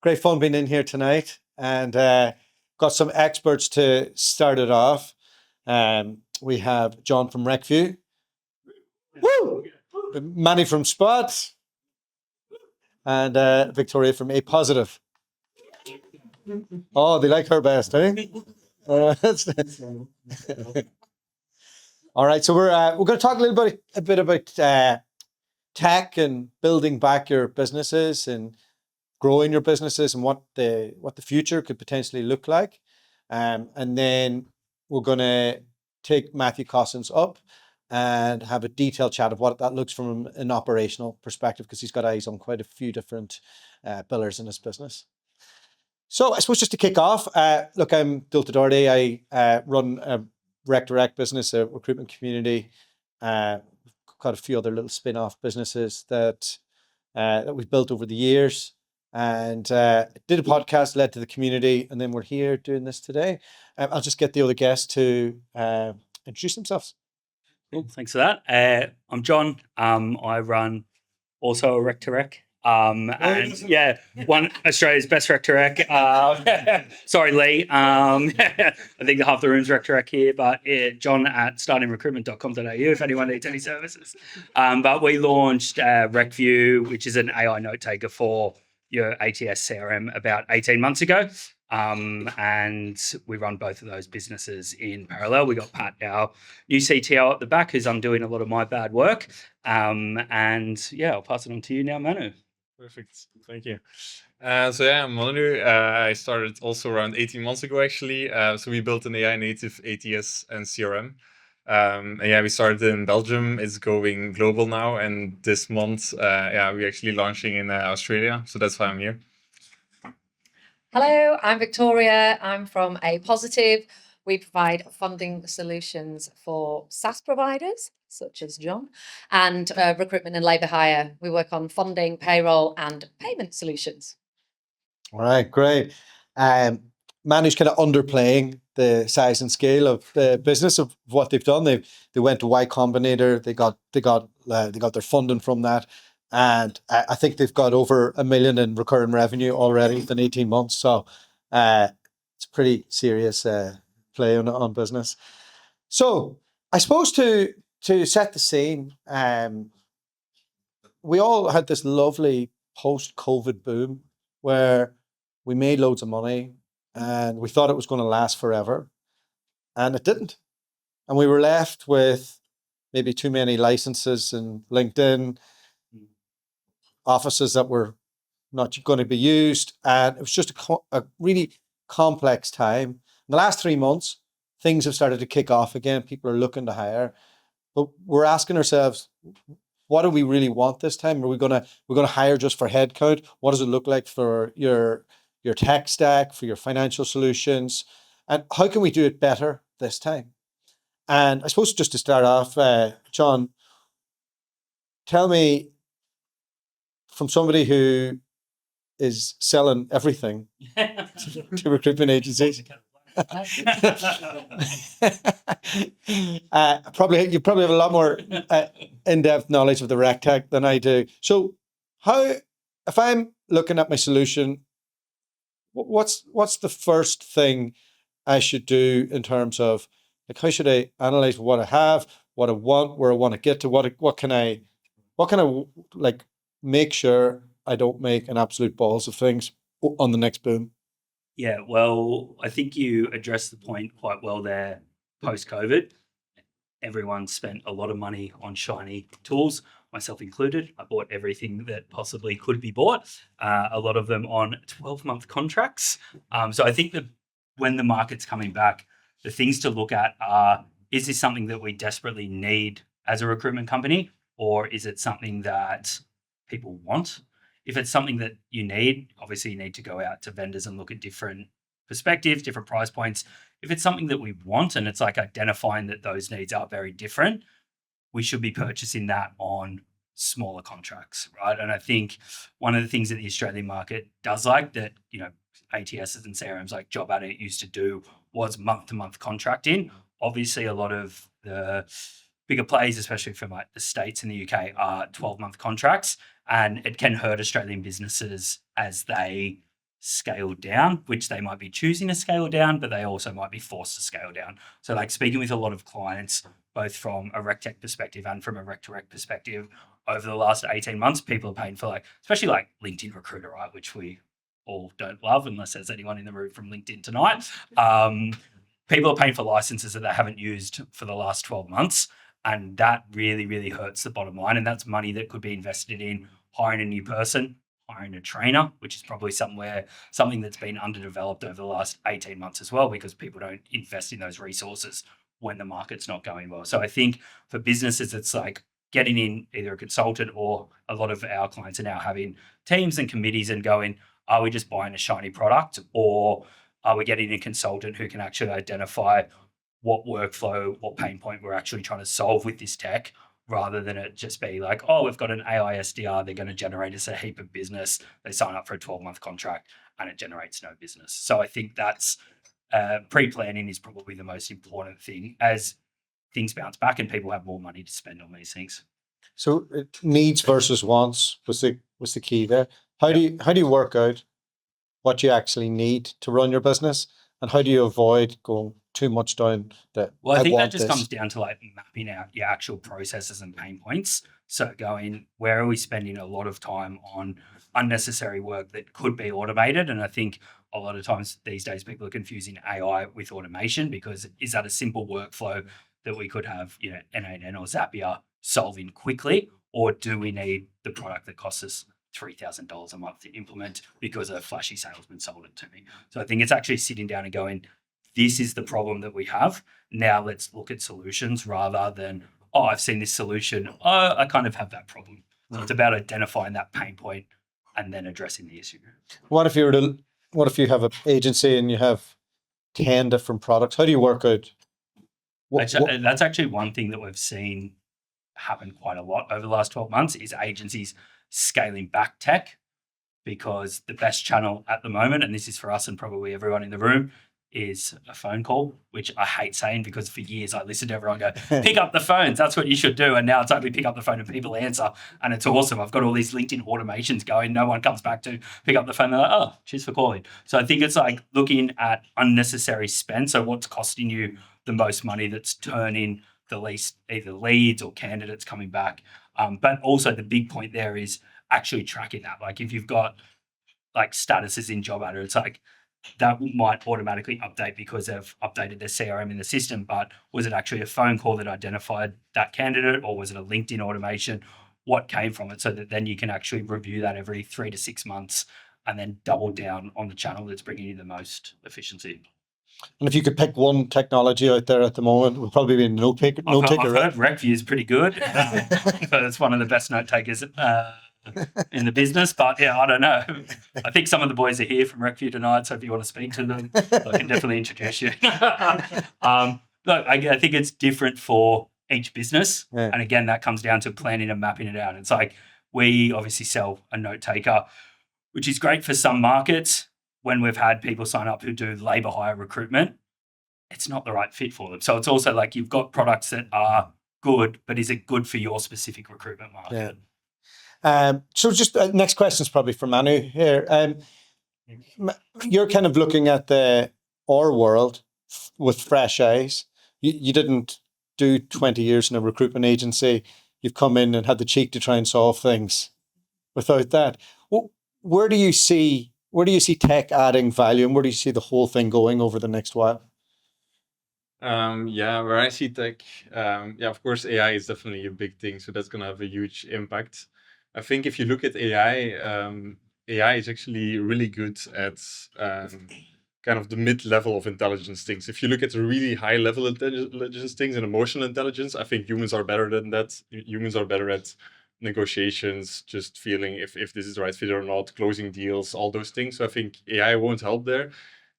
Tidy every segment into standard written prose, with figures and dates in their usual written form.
Great fun being in here tonight, and got some experts to start it off. We have John from RecView, woo, Manny from Spot, and Victoria from A Positive. Oh, they like her best, eh? All right, so we're going to talk a bit about tech and building back your businesses and growing your businesses and what the future could potentially look like. And then we're going to take Matthew Cossins up and have a detailed chat of what that looks from an operational perspective, because he's got eyes on quite a few different pillars in his business. So I suppose just to kick off, look, I'm Dilta Doherty. I run a rec-to-rec business, a recruitment community. Got a few other little spin-off businesses that we've built over the years, and did a podcast, led to the community, and then we're here doing this today. I'll just get the other guests to introduce themselves. Cool, thanks for that. I'm John. I run also a rec-to-rec. And yeah, one Australia's best rec-to-rec. Sorry, Lee. I think half the room's rec-to-rec here, but John at startingrecruitment.com.au if anyone needs any services. But we launched RecView, which is an AI note taker for your ATS CRM about 18 months ago. And we run both of those businesses in parallel. We got Pat, our new CTO, at the back, who's undoing a lot of my bad work. And yeah, I'll pass it on to you now, Manu. Perfect. Thank you. I'm Manu. I started also around 18 months ago, actually. So we built an AI native ATS and CRM. We started in Belgium. It's going global now. And this month, we're actually launching in Australia. So that's why I'm here. Hello, I'm Victoria. I'm from A Positive. We provide funding solutions for SaaS providers, such as John, and recruitment and labour hire. We work on funding, payroll, and payment solutions. All right, great. Manu's kind of underplaying the size and scale of the business of what they've done. They went to Y Combinator. They got their funding from that. And I think they've got over $1 million in recurring revenue already within 18 months. So it's a pretty serious play on business. So I suppose to set the scene, we all had this lovely post-COVID boom where we made loads of money and we thought it was going to last forever, and it didn't. And we were left with maybe too many licenses and LinkedIn, offices that were not going to be used, and it was just a really complex time. In the last 3 months, things have started to kick off again. People are looking to hire, but we're asking ourselves, what do we really want this time? Are we're going to hire just for headcount? What does it look like for your tech stack, for your financial solutions, and how can we do it better this time? And I suppose just to start off, John, tell me, from somebody who is selling everything to recruitment agencies, you probably have a lot more in-depth knowledge of the rec tech than I do. So if I'm looking at my solution, what's the first thing I should do in terms of, like, how should I analyze what I have, what I want, where I want to get to, what can I like make sure I don't make an absolute balls of things on the next boom? Yeah, well, I think you addressed the point quite well there. Post-COVID, everyone spent a lot of money on shiny tools, myself included. I bought everything that possibly could be bought, a lot of them on 12-month contracts. So I think that when the market's coming back, the things to look at are, is this something that we desperately need as a recruitment company, or is it something that people want? If it's something that you need, obviously you need to go out to vendors and look at different perspectives, different price points. If it's something that we want and it's like identifying that those needs are very different, we should be purchasing that on smaller contracts, right? And I think one of the things that the Australian market does like that, ATSs and CRMs like JobAdit used to do was month-to-month contracting. Obviously, a lot of the bigger plays, especially from like the States and the UK, are 12-month contracts. And it can hurt Australian businesses as they scale down, which they might be choosing to scale down, but they also might be forced to scale down. So like speaking with a lot of clients, both from a rec tech perspective and from a rec to rec perspective, over the last 18 months, people are paying for like, especially like LinkedIn Recruiter, right? Which we all don't love unless there's anyone in the room from LinkedIn tonight. People are paying for licenses that they haven't used for the last 12 months. And that really, really hurts the bottom line. And that's money that could be invested in hiring a new person, hiring a trainer, which is probably something that's been underdeveloped over the last 18 months as well, because people don't invest in those resources when the market's not going well. So I think for businesses, it's like getting in either a consultant, or a lot of our clients are now having teams and committees and going, are we just buying a shiny product, or are we getting a consultant who can actually identify what workflow, what pain point we're actually trying to solve with this tech, rather than it just be like, oh, we've got an AI SDR, they're going to generate us a heap of business. They sign up for a 12-month contract and it generates no business. So I think that's pre-planning is probably the most important thing as things bounce back and people have more money to spend on these things. So needs versus wants was the key there. How do you work out what you actually need to run your business, and how do you avoid going too much down the Well, I think that want just this? comes down to like mapping out your actual processes and pain points. So going, where are we spending a lot of time on unnecessary work that could be automated? And I think a lot of times these days people are confusing AI with automation, because is that a simple workflow that we could have, you know, NAN or Zapier solving quickly, or do we need the product that costs us $3,000 a month to implement because a flashy salesman sold it to me? So I think it's actually sitting down and going, this is the problem that we have. Now let's look at solutions, rather than, oh, I've seen this solution. Oh, I kind of have that problem. So it's about identifying that pain point and then addressing the issue. What if you have an agency and you have 10 different products? How do you work out? That's actually one thing that we've seen happen quite a lot over the last 12 months is agencies scaling back tech, because the best channel at the moment, and this is for us and probably everyone in the room, is a phone call, which I hate saying, because for years I listened to everyone go, pick up the phones, that's what you should do. And now it's only pick up the phone and people answer. And it's awesome. I've got all these LinkedIn automations going. No one comes back to pick up the phone. They're like, oh, cheers for calling. So I think it's like looking at unnecessary spend. So what's costing you the most money that's turning the least either leads or candidates coming back. But also the big point there is actually tracking that. Like if you've got like statuses in job adder, it's like, that might automatically update because they've updated their CRM in the system, but was it actually a phone call that identified that candidate, or was it a LinkedIn automation? What came from it? So that then you can actually review that every 3 to 6 months and then double down on the channel that's bringing you the most efficiency. And if you could pick one technology out there at the moment, it would probably be note taker. I've heard RecView is pretty good, but it's one of the best note takers in the business. But yeah, I don't know. I think some of the boys are here from RecView tonight, so if you want to speak to them, I can definitely introduce you. Look, I think it's different for each business, and again, that comes down to planning and mapping it out. It's like we obviously sell a note taker, which is great for some markets. When we've had people sign up who do labor hire recruitment, it's not the right fit for them. So it's also like you've got products that are good, but is it good for your specific recruitment market? Yeah. So just next question is probably for Manu here. You're kind of looking at our world with fresh eyes. You didn't do 20 years in a recruitment agency. You've come in and had the cheek to try and solve things without that. Where do you see tech adding value, and where do you see the whole thing going over the next while? Where I see tech, of course, AI is definitely a big thing. So that's going to have a huge impact. I think if you look at AI, AI is actually really good at kind of the mid-level of intelligence things. If you look at the really high-level intelligence things and emotional intelligence, I think humans are better than that. Humans are better at negotiations, just feeling if this is the right fit or not, closing deals, all those things. So I think AI won't help there.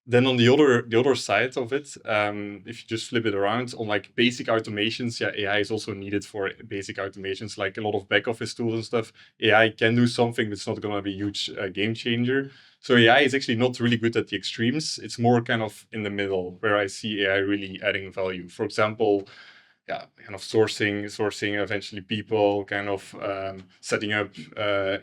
Then on the other side of it, if you just flip it around on like basic automations, AI is also needed for basic automations, like a lot of back office tools and stuff. AI can do something, but it's not going to be a huge game changer. So AI is actually not really good at the extremes. It's more kind of in the middle where I see AI really adding value. For example, kind of sourcing eventually people, kind of setting up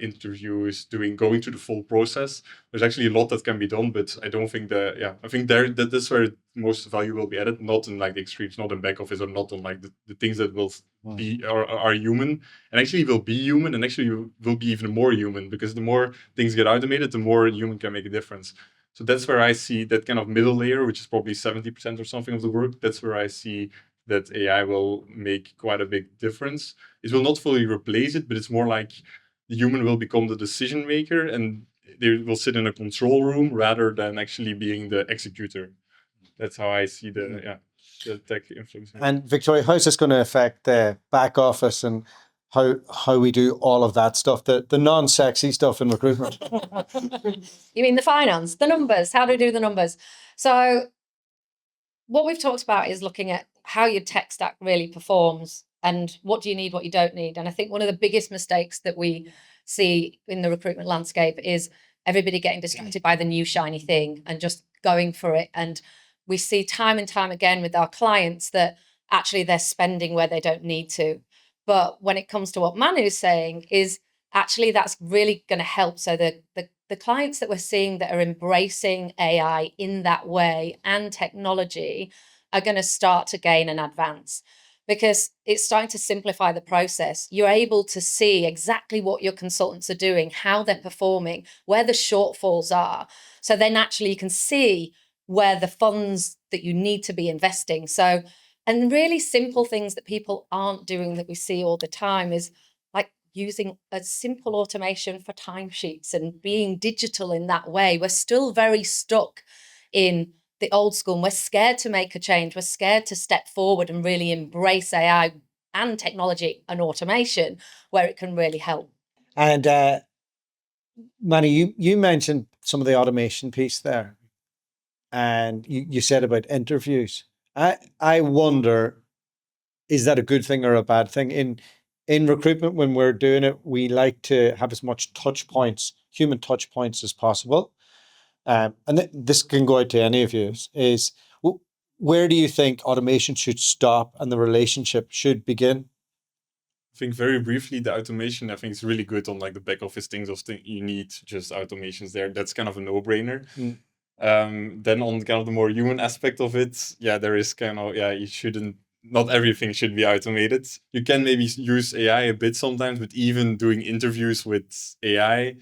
interviews, going through the full process. There's actually a lot that can be done, but I don't think I think that's where most value will be added, not in like the extremes, not in back office, or not on like the things that will be are human and actually will be human and actually will be even more human, because the more things get automated, the more human can make a difference. So that's where I see that kind of middle layer, which is probably 70% or something of the work. That's where I see that AI will make quite a big difference. It will not fully replace it, but it's more like the human will become the decision maker and they will sit in a control room rather than actually being the executor. That's how I see the tech influence. And Victoria, how's this going to affect the back office and how we do all of that stuff, the non-sexy stuff in recruitment? You mean the finance, the numbers? How do we do the numbers? So what we've talked about is looking at how your tech stack really performs and what do you need, what you don't need. And I think one of the biggest mistakes that we see in the recruitment landscape is everybody getting distracted by the new shiny thing and just going for it. And we see time and time again with our clients that actually they're spending where they don't need to. But when it comes to what Manu's saying is actually that's really going to help. So the clients that we're seeing that are embracing AI in that way and technology are going to start to gain an advance because it's starting to simplify the process. You're able to see exactly what your consultants are doing, how they're performing, where the shortfalls are. So then actually you can see where the funds that you need to be investing. So, and really simple things that people aren't doing that we see all the time is like using a simple automation for timesheets and being digital in that way. We're still very stuck in the old school and we're scared to make a change. We're scared to step forward and really embrace AI and technology and automation where it can really help. And Manny, you mentioned some of the automation piece there, and you said about interviews. I wonder, is that a good thing or a bad thing? In recruitment, when we're doing it, we like to have as much human touch points as possible. And this can go out to any of you, is where do you think automation should stop and the relationship should begin? I think very briefly, the automation, I think is really good on like the back office things you need just automations there. That's kind of a no-brainer. Then on kind of the more human aspect of it, there is kind of, not everything should be automated. You can maybe use AI a bit sometimes, but even doing interviews with AI,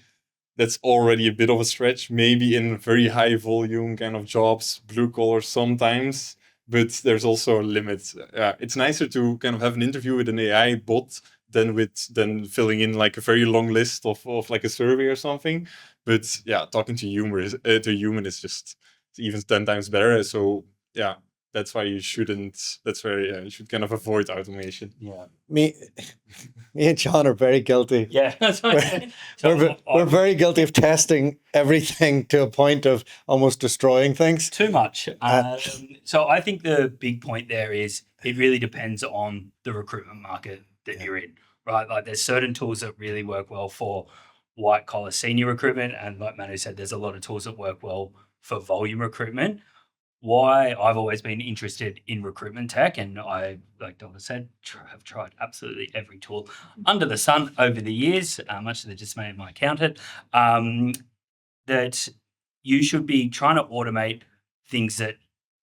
that's already a bit of a stretch. Maybe in very high volume kind of jobs, blue collar sometimes, but there's also a limit. It's nicer to kind of have an interview with an AI bot than filling in like a very long list of like a survey or something. But talking to human is just even 10 times better. So that's why you shouldn't. That's where you should kind of avoid automation. Yeah. Me and John are very guilty. Yeah. We're very guilty of testing everything to a point of almost destroying things. Too much. So I think the big point there is it really depends on the recruitment market that you're in, right? Like there's certain tools that really work well for white collar senior recruitment. And like Manu said, there's a lot of tools that work well for volume recruitment. Why I've always been interested in recruitment tech, and I, like Donna said, have tried absolutely every tool under the sun over the years, much to the dismay of my accountant, that you should be trying to automate things that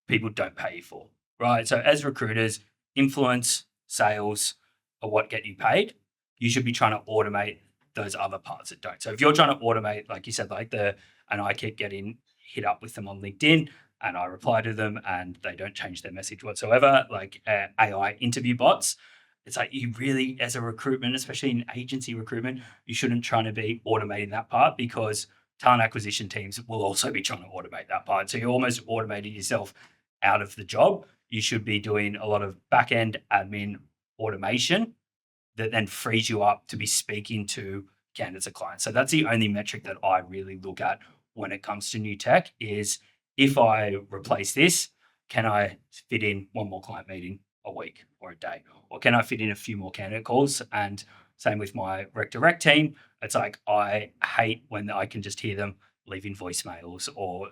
people don't pay you for, right? So as recruiters, influence, sales are what get you paid. You should be trying to automate those other parts that don't. So if you're trying to automate, like you said, and I keep getting hit up with them on LinkedIn, and I reply to them and they don't change their message whatsoever, like AI interview bots. It's like you really, as a recruitment, especially in agency recruitment, you shouldn't try to be automating that part because talent acquisition teams will also be trying to automate that part. So you're almost automating yourself out of the job. You should be doing a lot of back-end admin automation that then frees you up to be speaking to candidates and clients. So that's the only metric that I really look at when it comes to new tech is, if I replace this, can I fit in one more client meeting a week or a day? Or can I fit in a few more candidate calls? And same with my rec direct team. It's like I hate when I can just hear them leaving voicemails or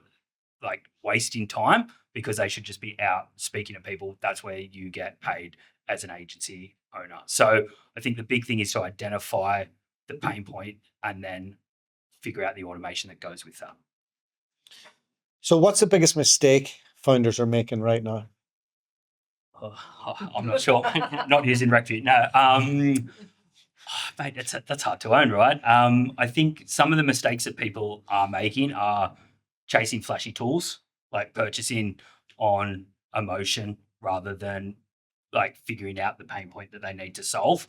like wasting time because they should just be out speaking to people. That's where you get paid as an agency owner. So I think the big thing is to identify the pain point and then figure out the automation that goes with that. So what's the biggest mistake founders are making right now? I'm not sure. Not using Recruitment. No. Mate, that's hard to own, right? I think some of the mistakes that people are making are chasing flashy tools, like purchasing on emotion rather than like figuring out the pain point that they need to solve.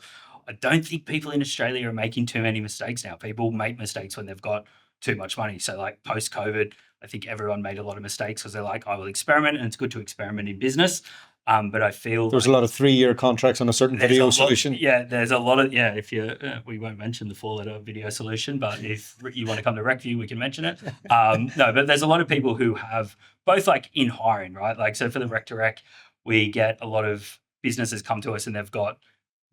I don't think people in Australia are making too many mistakes now. People make mistakes when they've got too much money. So like post-COVID, I think everyone made a lot of mistakes because they're like, I will experiment, and it's good to experiment in business. But I feel There's like a lot of 3-year contracts on a certain there's video a lot, solution. yeah, there's a lot of, if you, we won't mention the 4-letter video solution, but if you want to come to RecView, we can mention it. No, but there's a lot of people who have both like in hiring, right? Like, so for the Rec to Rec, we get a lot of businesses come to us and they've got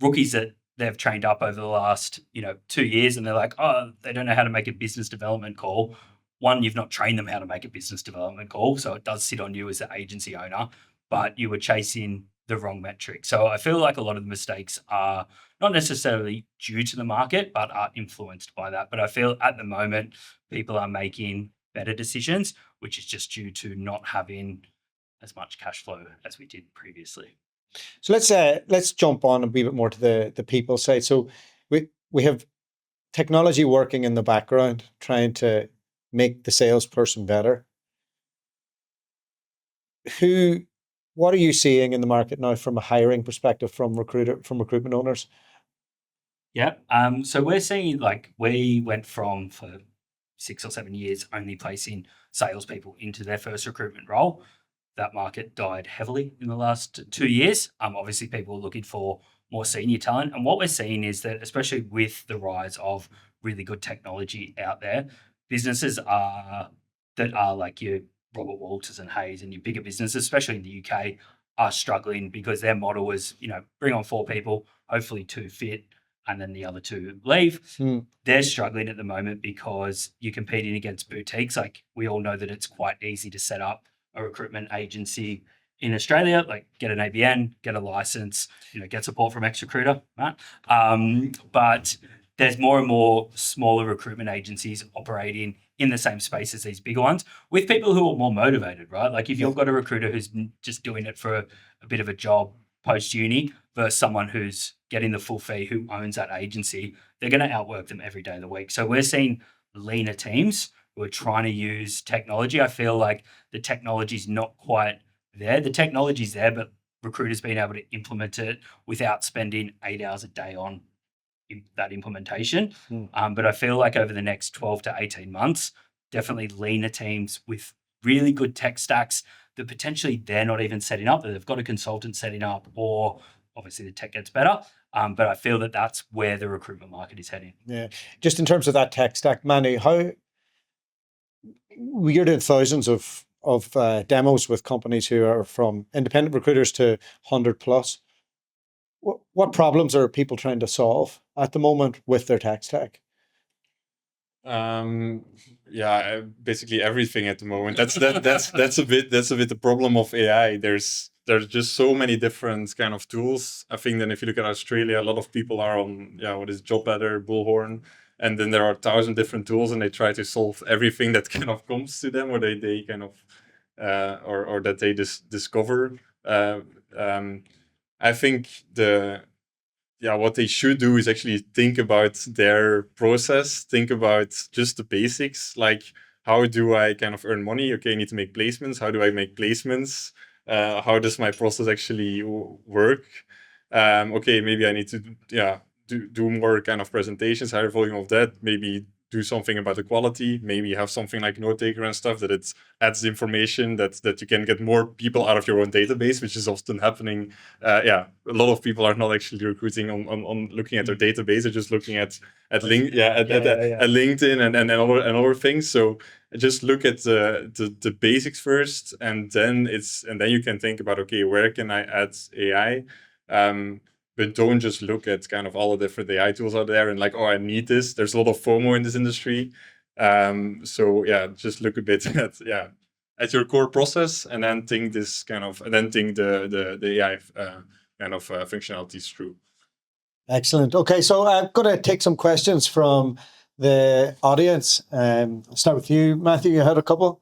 rookies that they've trained up over the last, 2 years, and they're like, oh, they don't know how to make a business development call. One, you've not trained them how to make a business development call, so it does sit on you as the agency owner, but you were chasing the wrong metric. So I feel like a lot of the mistakes are not necessarily due to the market, but are influenced by that. But I feel at the moment, people are making better decisions, which is just due to not having as much cash flow as we did previously. So let's jump on a wee bit more to the people side. So we have technology working in the background, trying to make the salesperson better. What are you seeing in the market now from a hiring perspective from recruitment owners? Yeah. So we're seeing, like, we went from for 6 or 7 years only placing salespeople into their first recruitment role. That market died heavily in the last 2 years. Obviously, people are looking for more senior talent. And what we're seeing is that, especially with the rise of really good technology out there, businesses that are like your Robert Walters and Hayes and your bigger businesses, especially in the UK, are struggling because their model was, bring on 4 people, hopefully 2 fit, and then the other 2 leave. They're struggling at the moment because you're competing against boutiques. Like, we all know that it's quite easy to set up a recruitment agency in Australia, like get an ABN, get a license, get support from Recruiter, right? But there's more and more smaller recruitment agencies operating in the same space as these bigger ones with people who are more motivated, right? Like, if you've got a recruiter who's just doing it for a bit of a job post-uni versus someone who's getting the full fee, who owns that agency, they're going to outwork them every day of the week. So we're seeing leaner teams who are trying to use technology. I feel like the technology's not quite there. The technology's there, but recruiters being able to implement it without spending 8 hours a day on that implementation. But I feel like over the next 12 to 18 months, definitely leaner teams with really good tech stacks that potentially they're not even setting up, that they've got a consultant setting up, or obviously the tech gets better. But I feel that that's where the recruitment market is heading. Yeah. Just in terms of that tech stack, Manny, how we did thousands of demos with companies who are from independent recruiters to 100 plus. What problems are people trying to solve at the moment with their tech stack? Basically everything at the moment. That's a bit the problem of AI. There's just so many different kind of tools. I think that if you look at Australia, a lot of people are on what is Job Adder, Bullhorn, and then there are 1,000 different tools, and they try to solve everything that kind of comes to them, or they kind of or that they discover. I think what they should do is actually think about their process, think about just the basics, like, how do I kind of earn money? Okay, I need to make placements. How do I make placements? How does my process actually work? Okay, maybe I need to do more kind of presentations, higher volume of that, maybe do something about the quality, maybe have something like note taker and stuff that it adds information that you can get more people out of your own database, which is often happening. A lot of people are not actually recruiting on looking at their database, they're just looking at LinkedIn and other things. So just look at the basics first, and then you can think about, okay, where can I add AI? But don't just look at kind of all the different AI tools out there and like, oh, I need this. There's a lot of FOMO in this industry. Just look a bit at your core process, and then think the AI kind of functionalities through. Excellent. Okay, so I'm going to take some questions from the audience. I'll start with you, Matthew. You had a couple?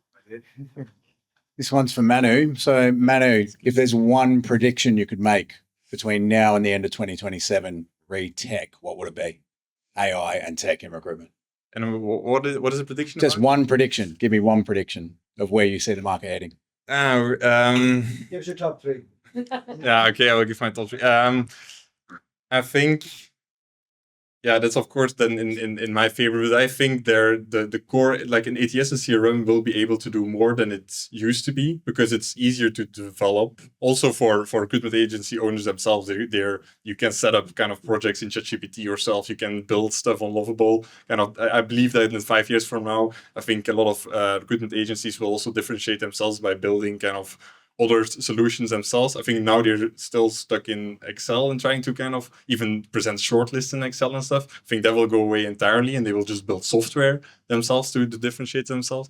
This one's for Manu. So Manu, if there's one prediction you could make between now and the end of 2027, re tech, what would it be? AI and tech in recruitment. And what is the prediction? Just about? one prediction. Give me one prediction of where you see the market heading. Give us your top three. Yeah, okay, I will give my top three. I think, yeah, that's of course then in my favor, but I think the core, like an ATS and CRM, will be able to do more than it used to be because it's easier to develop. Also for recruitment agency owners themselves, you can set up kind of projects in ChatGPT yourself. You can build stuff on Lovable. Kind of, I believe that in 5 years from now, I think a lot of recruitment agencies will also differentiate themselves by building kind of other solutions themselves. I think now they're still stuck in Excel and trying to kind of even present shortlists in Excel and stuff. I think that will go away entirely and they will just build software themselves to differentiate themselves.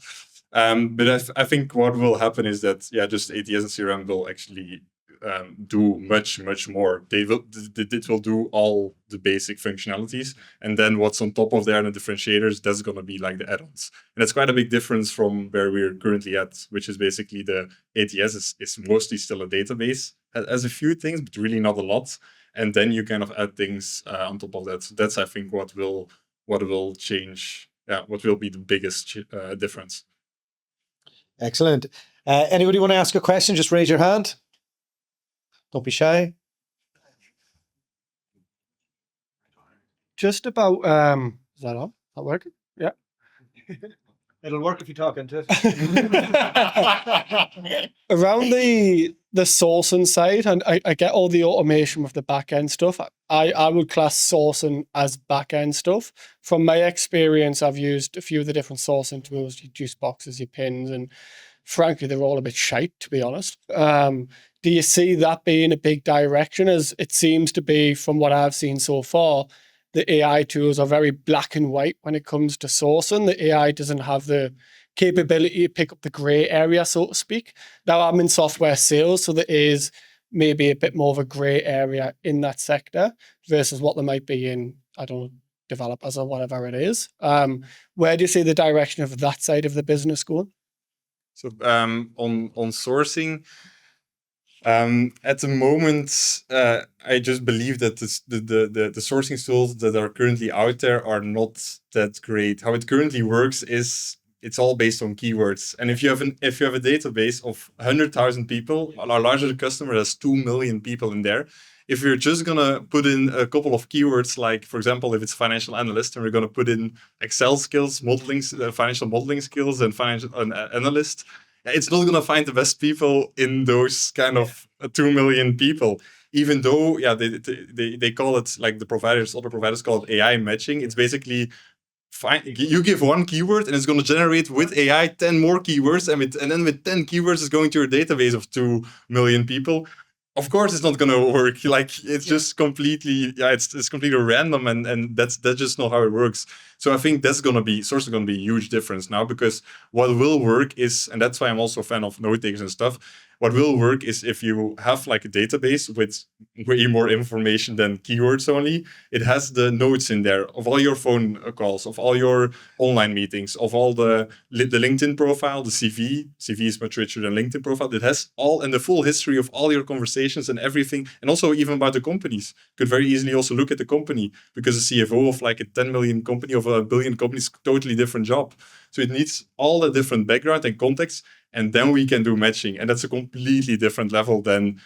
But I think what will happen is that, yeah, just ATS and CRM will actually do much more. It will do all the basic functionalities, and then what's on top of there and the differentiators, that's going to be like the add-ons. And it's quite a big difference from where we're currently at, which is basically the ATS is mostly still a database, has a few things, but really not a lot. And then you kind of add things on top of that. So that's, I think, what will change. Yeah, what will be the biggest difference. Excellent. Anybody want to ask a question? Just raise your hand. Don't be shy. Just about is that on? That working? Yeah. It'll work if you talk into it. Around the sourcing side, and I get all the automation with the back end stuff. I would class sourcing as back end stuff. From my experience, I've used a few of the different sourcing tools, your juice boxes, your pins, and frankly, they're all a bit shite, to be honest. Do you see that being a big direction? As it seems to be from what I've seen so far, the AI tools are very black and white when it comes to sourcing. The AI doesn't have the capability to pick up the gray area, so to speak. Now, I'm in software sales, so there is maybe a bit more of a gray area in that sector versus what there might be in, I don't know, developers or whatever it is. Where do you see the direction of that side of the business going? So on sourcing, at the moment, I just believe that the sourcing tools that are currently out there are not that great. How it currently works is it's all based on keywords. And if you have a database of 100,000 people, our largest customer has 2 million people in there. If you're just gonna put in a couple of keywords, like for example, if it's financial analyst, and we're gonna put in Excel skills, modeling, financial modeling skills, and financial analyst, it's not gonna find the best people in those kind of 2 million people. Even though, yeah, they call it, like other providers call it AI matching. It's basically you give one keyword and it's going to generate with AI 10 more keywords, and then with 10 keywords it's going to your database of 2 million people. Of course, it's not going to work. Like it's just completely, it's completely random, and that's just not how it works. So I think that's going to be a huge difference now, because what will work is, and that's why I'm also a fan of note takers and stuff. What will work is if you have like a database with way more information than keywords only. It has the notes in there of all your phone calls, of all your online meetings, of all the LinkedIn profile, the CV. CV is much richer than LinkedIn profile. It has all and the full history of all your conversations and everything, and also even about the companies. You could very easily also look at the company, because a CFO of like a 10 million company, of a billion company, is a totally different job. So it needs all the different background and context, and then we can do matching. And that's a completely different level than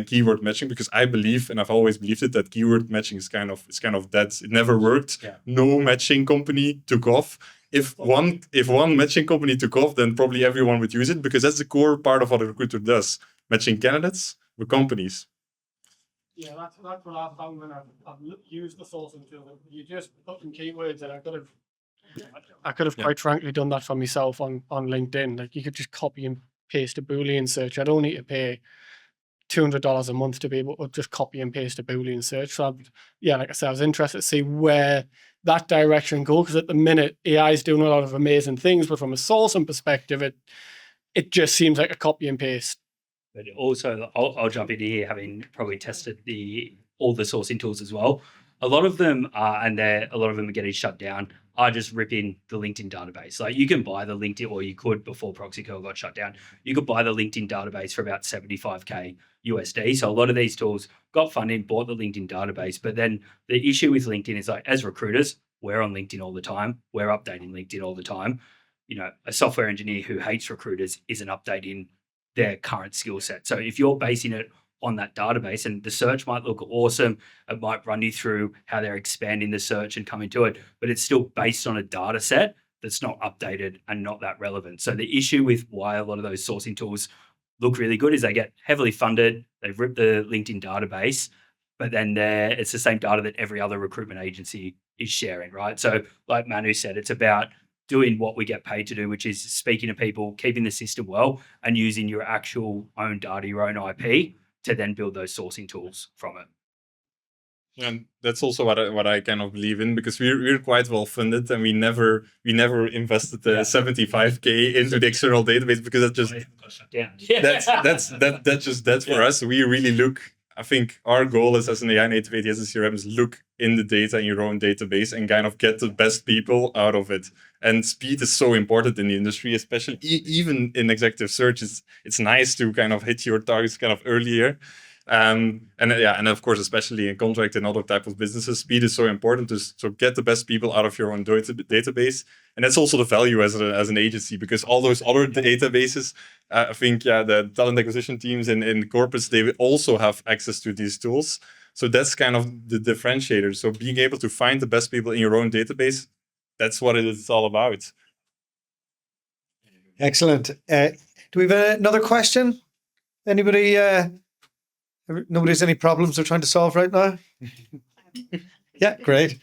keyword matching, because I believe, and I've always believed it, that keyword matching is kind of dead. It never worked. Yeah. No matching company took off. If one matching company took off, then probably everyone would use it, because that's the core part of what a recruiter does: matching candidates with companies. Yeah, that's what I've found when I've used the sourcing tool. You just put in keywords, and I could have quite frankly done that for myself on LinkedIn. Like, you could just copy and paste a Boolean search. I don't need to pay $200 a month to be able to just copy and paste a Boolean search. So like I said, I was interested to see where that direction goes, because at the minute AI is doing a lot of amazing things, but from a sourcing perspective, it just seems like a copy and paste But also, I'll jump in here, having probably tested all the sourcing tools as well. A lot of them are, and a lot of them are getting shut down, are just ripping the LinkedIn database. Like you can buy the LinkedIn, or you could before ProxyCurl got shut down, you could buy the LinkedIn database for about 75K USD. So a lot of these tools got funding, bought the LinkedIn database. But then the issue with LinkedIn is, like, as recruiters, we're on LinkedIn all the time. We're updating LinkedIn all the time. You know, a software engineer who hates recruiters isn't updating their current skill set. So if you're basing it on that database, and the search might look awesome, it might run you through how they're expanding the search and coming to it, but it's still based on a data set that's not updated and not that relevant. So the issue with why a lot of those sourcing tools look really good is they get heavily funded, they've ripped the LinkedIn database, but then it's the same data that every other recruitment agency is sharing, right? So like Manu said, it's about doing what we get paid to do, which is speaking to people, keeping the system well, and using your actual own data, your own IP, to then build those sourcing tools from it. And that's also what I kind of believe in, because we're quite well funded, and we never invested the 75K into the external database, because that's just that's just that for us. We really look. I think our goal is, as an AI native ATS and CRM, is look in the data in your own database and kind of get the best people out of it. And speed is so important in the industry, especially even in executive search. It's nice to kind of hit your targets kind of earlier. And of course, especially in contract and other type of businesses, speed is so important to get the best people out of your own database. And that's also the value as an agency, because all those other databases, I think, the talent acquisition teams in corporates, they also have access to these tools. So that's kind of the differentiator. So being able to find the best people in your own database, that's what it is all about. Excellent. Do we have another question? Anybody? Nobody has any problems they're trying to solve right now? Yeah, great.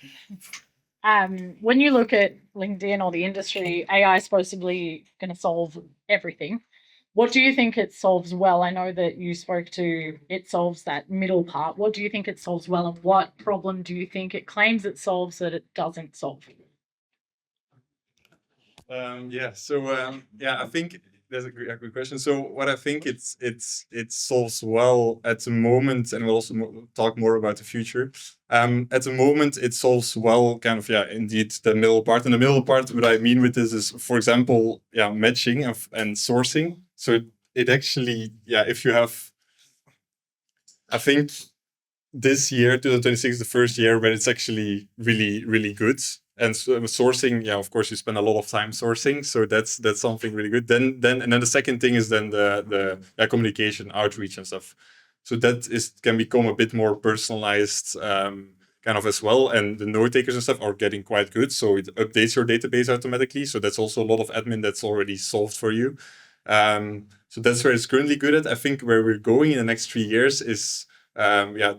When you look at LinkedIn or the industry, AI is supposedly going to solve everything. What do you think it solves well? I know that you spoke to it solves that middle part. What do you think it solves well, and what problem do you think it claims it solves that it doesn't solve? I think that's a good question. So what I think it solves well at the moment, and we'll also talk more about the future. At the moment, it solves well, kind of, indeed, the middle part. And the middle part, what I mean with this is, for example, matching and sourcing. So it actually, if you have, I think this year, 2026, is the first year where it's actually really, really good. And so sourcing, of course, you spend a lot of time sourcing, so that's something really good. Then the second thing is then the communication, outreach, and stuff. So that can become a bit more personalized, kind of as well. And the note takers and stuff are getting quite good, so it updates your database automatically. So that's also a lot of admin that's already solved for you. So that's where it's currently good at. I think where we're going in the next 3 years is,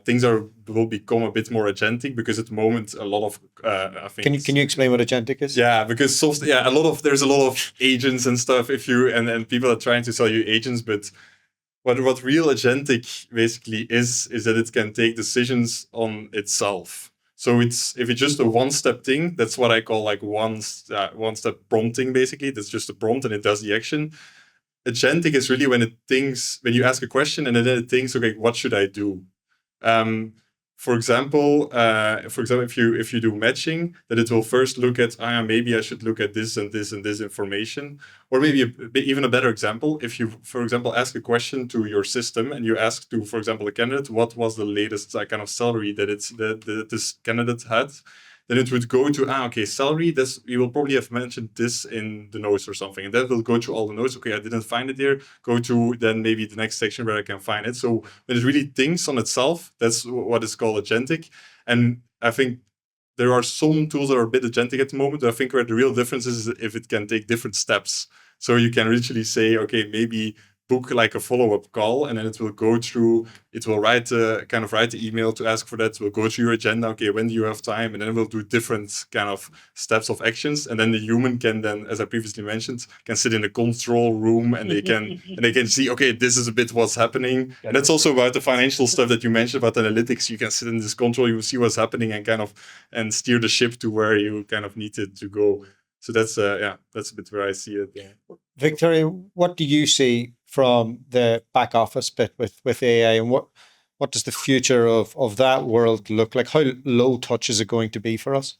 things will become a bit more agentic, because at the moment a lot of I think. Can you explain what agentic is? Yeah, because there's a lot of agents and stuff. And people are trying to sell you agents, but what real agentic basically is that it can take decisions on itself. So if it's just a one-step thing, that's what I call like one-step prompting. Basically, that's just a prompt and it does the action. Agentic is really when you ask a question and then it thinks, okay, what should I do? For example, if you do matching, then it will first look at, maybe I should look at this and this and this information. Or maybe even a better example, if you, for example, ask a question to your system and you ask to, for example, a candidate, what was the latest kind of salary that this candidate had, then it would go to, salary, you will probably have mentioned this in the notes or something. And that will go through all the notes. Okay, I didn't find it there. Go to then maybe the next section where I can find it. So when it really thinks on itself, that's what is called agentic. And I think there are some tools that are a bit agentic at the moment, but I think where the real difference is if it can take different steps. So you can literally say, okay, maybe book like a follow-up call, and then it will write the email to ask for that. We'll go through your agenda. Okay, when do you have time? And then we'll do different kind of steps of actions. And then the human can then, as I previously mentioned, can sit in the control room and they can see, okay, this is a bit what's happening. And that's also about the financial stuff that you mentioned about analytics. You can sit in this control, you will see what's happening and steer the ship to where you kind of need it to go. So that's a bit where I see it. Yeah. Victoria, what do you see from the back office bit with AI, and what does the future of that world look like? How low touch is it going to be for us?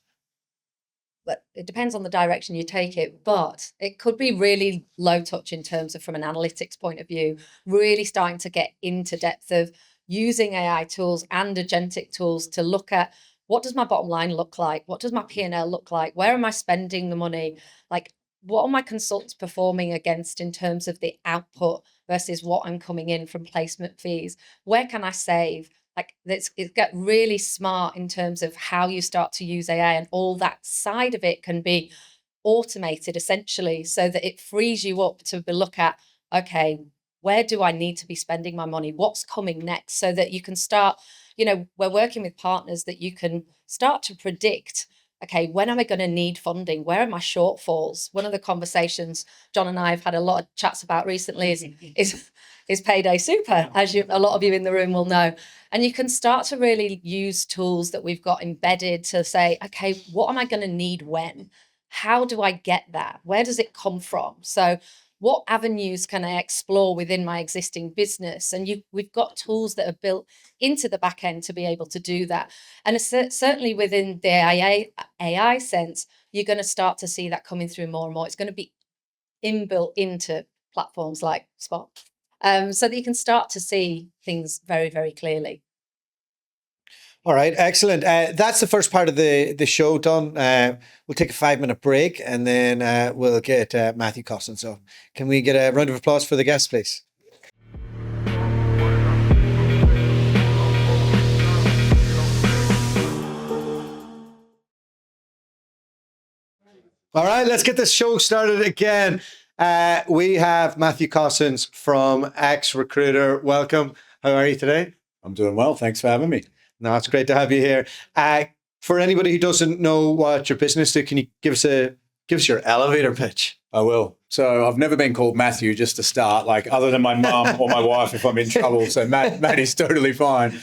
But it depends on the direction you take it, but it could be really low touch in terms of from an analytics point of view, really starting to get into depth of using AI tools and agentic tools to look at what does my bottom line look like? What does my P&L look like? Where am I spending the money? Like, what are my consultants performing against in terms of the output versus what I'm coming in from placement fees? Where can I save? Like it get really smart in terms of how you start to use AI, and all that side of it can be automated essentially, so that it frees you up to look at, okay, where do I need to be spending my money? What's coming next? So that you can start, we're working with partners that you can start to predict, okay, when am I going to need funding? Where are my shortfalls? One of the conversations John and I have had a lot of chats about recently is payday super, as a lot of you in the room will know. And you can start to really use tools that we've got embedded to say, okay, what am I going to need when? How do I get that? Where does it come from? So what avenues can I explore within my existing business? And we've got tools that are built into the back end to be able to do that. And certainly within the AI sense, you're going to start to see that coming through more and more. It's going to be inbuilt into platforms like Spot, so that you can start to see things very, very clearly. All right, excellent. That's the first part of the show done. We'll take a 5-minute break, and then we'll get Matthew Costin. So can we get a round of applause for the guests, please? All right, let's get this show started again. We have Matthew Cossins from Recruiter. Welcome. How are you today? I'm doing well. Thanks for having me. No, it's great to have you here. For anybody who doesn't know what your business is, can you give us your elevator pitch? I will. So I've never been called Matthew, just to start, like other than my mum or my wife if I'm in trouble. So Matt is totally fine.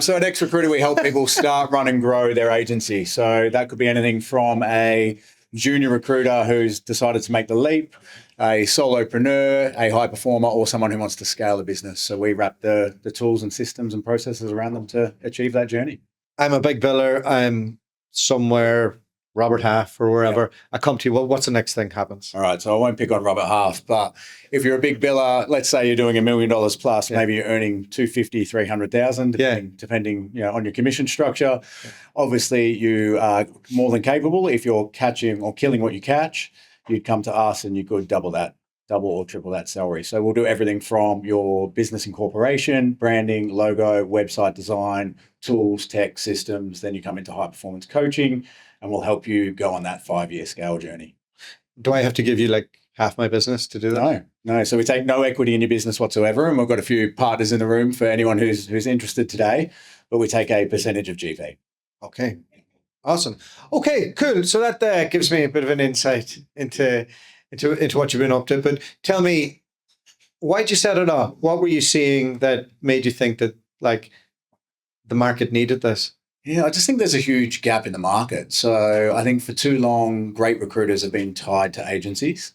So at Recruiter, we help people start, run and grow their agency. So that could be anything from a junior recruiter who's decided to make the leap, a solopreneur, a high performer, or someone who wants to scale a business. So we wrap the tools and systems and processes around them to achieve that journey. I'm a big biller. I'm somewhere, Robert Half or wherever. Yeah. I come to you. Well, what's the next thing happens? All right. So I won't pick on Robert Half, but if you're a big biller, let's say you're doing $1 million plus, maybe you're earning 250, 300,000, depending on your commission structure. Yeah. Obviously, you are more than capable. If you're catching or killing what you catch, you'd come to us and you could double or triple that salary. So we'll do everything from your business incorporation, branding, logo, website design, tools, tech, systems. Then you come into high performance coaching, and we'll help you go on that 5-year scale journey. Do I have to give you like half my business to do that? No. So we take no equity in your business whatsoever, and we've got a few partners in the room for anyone who's interested today, but we take a percentage of GP. Okay. Awesome. Okay, cool. So that gives me a bit of an insight into what you've been up to. But tell me, why'd you set it up? What were you seeing that made you think that like the market needed this? Yeah, I just think there's a huge gap in the market. So I think for too long, great recruiters have been tied to agencies.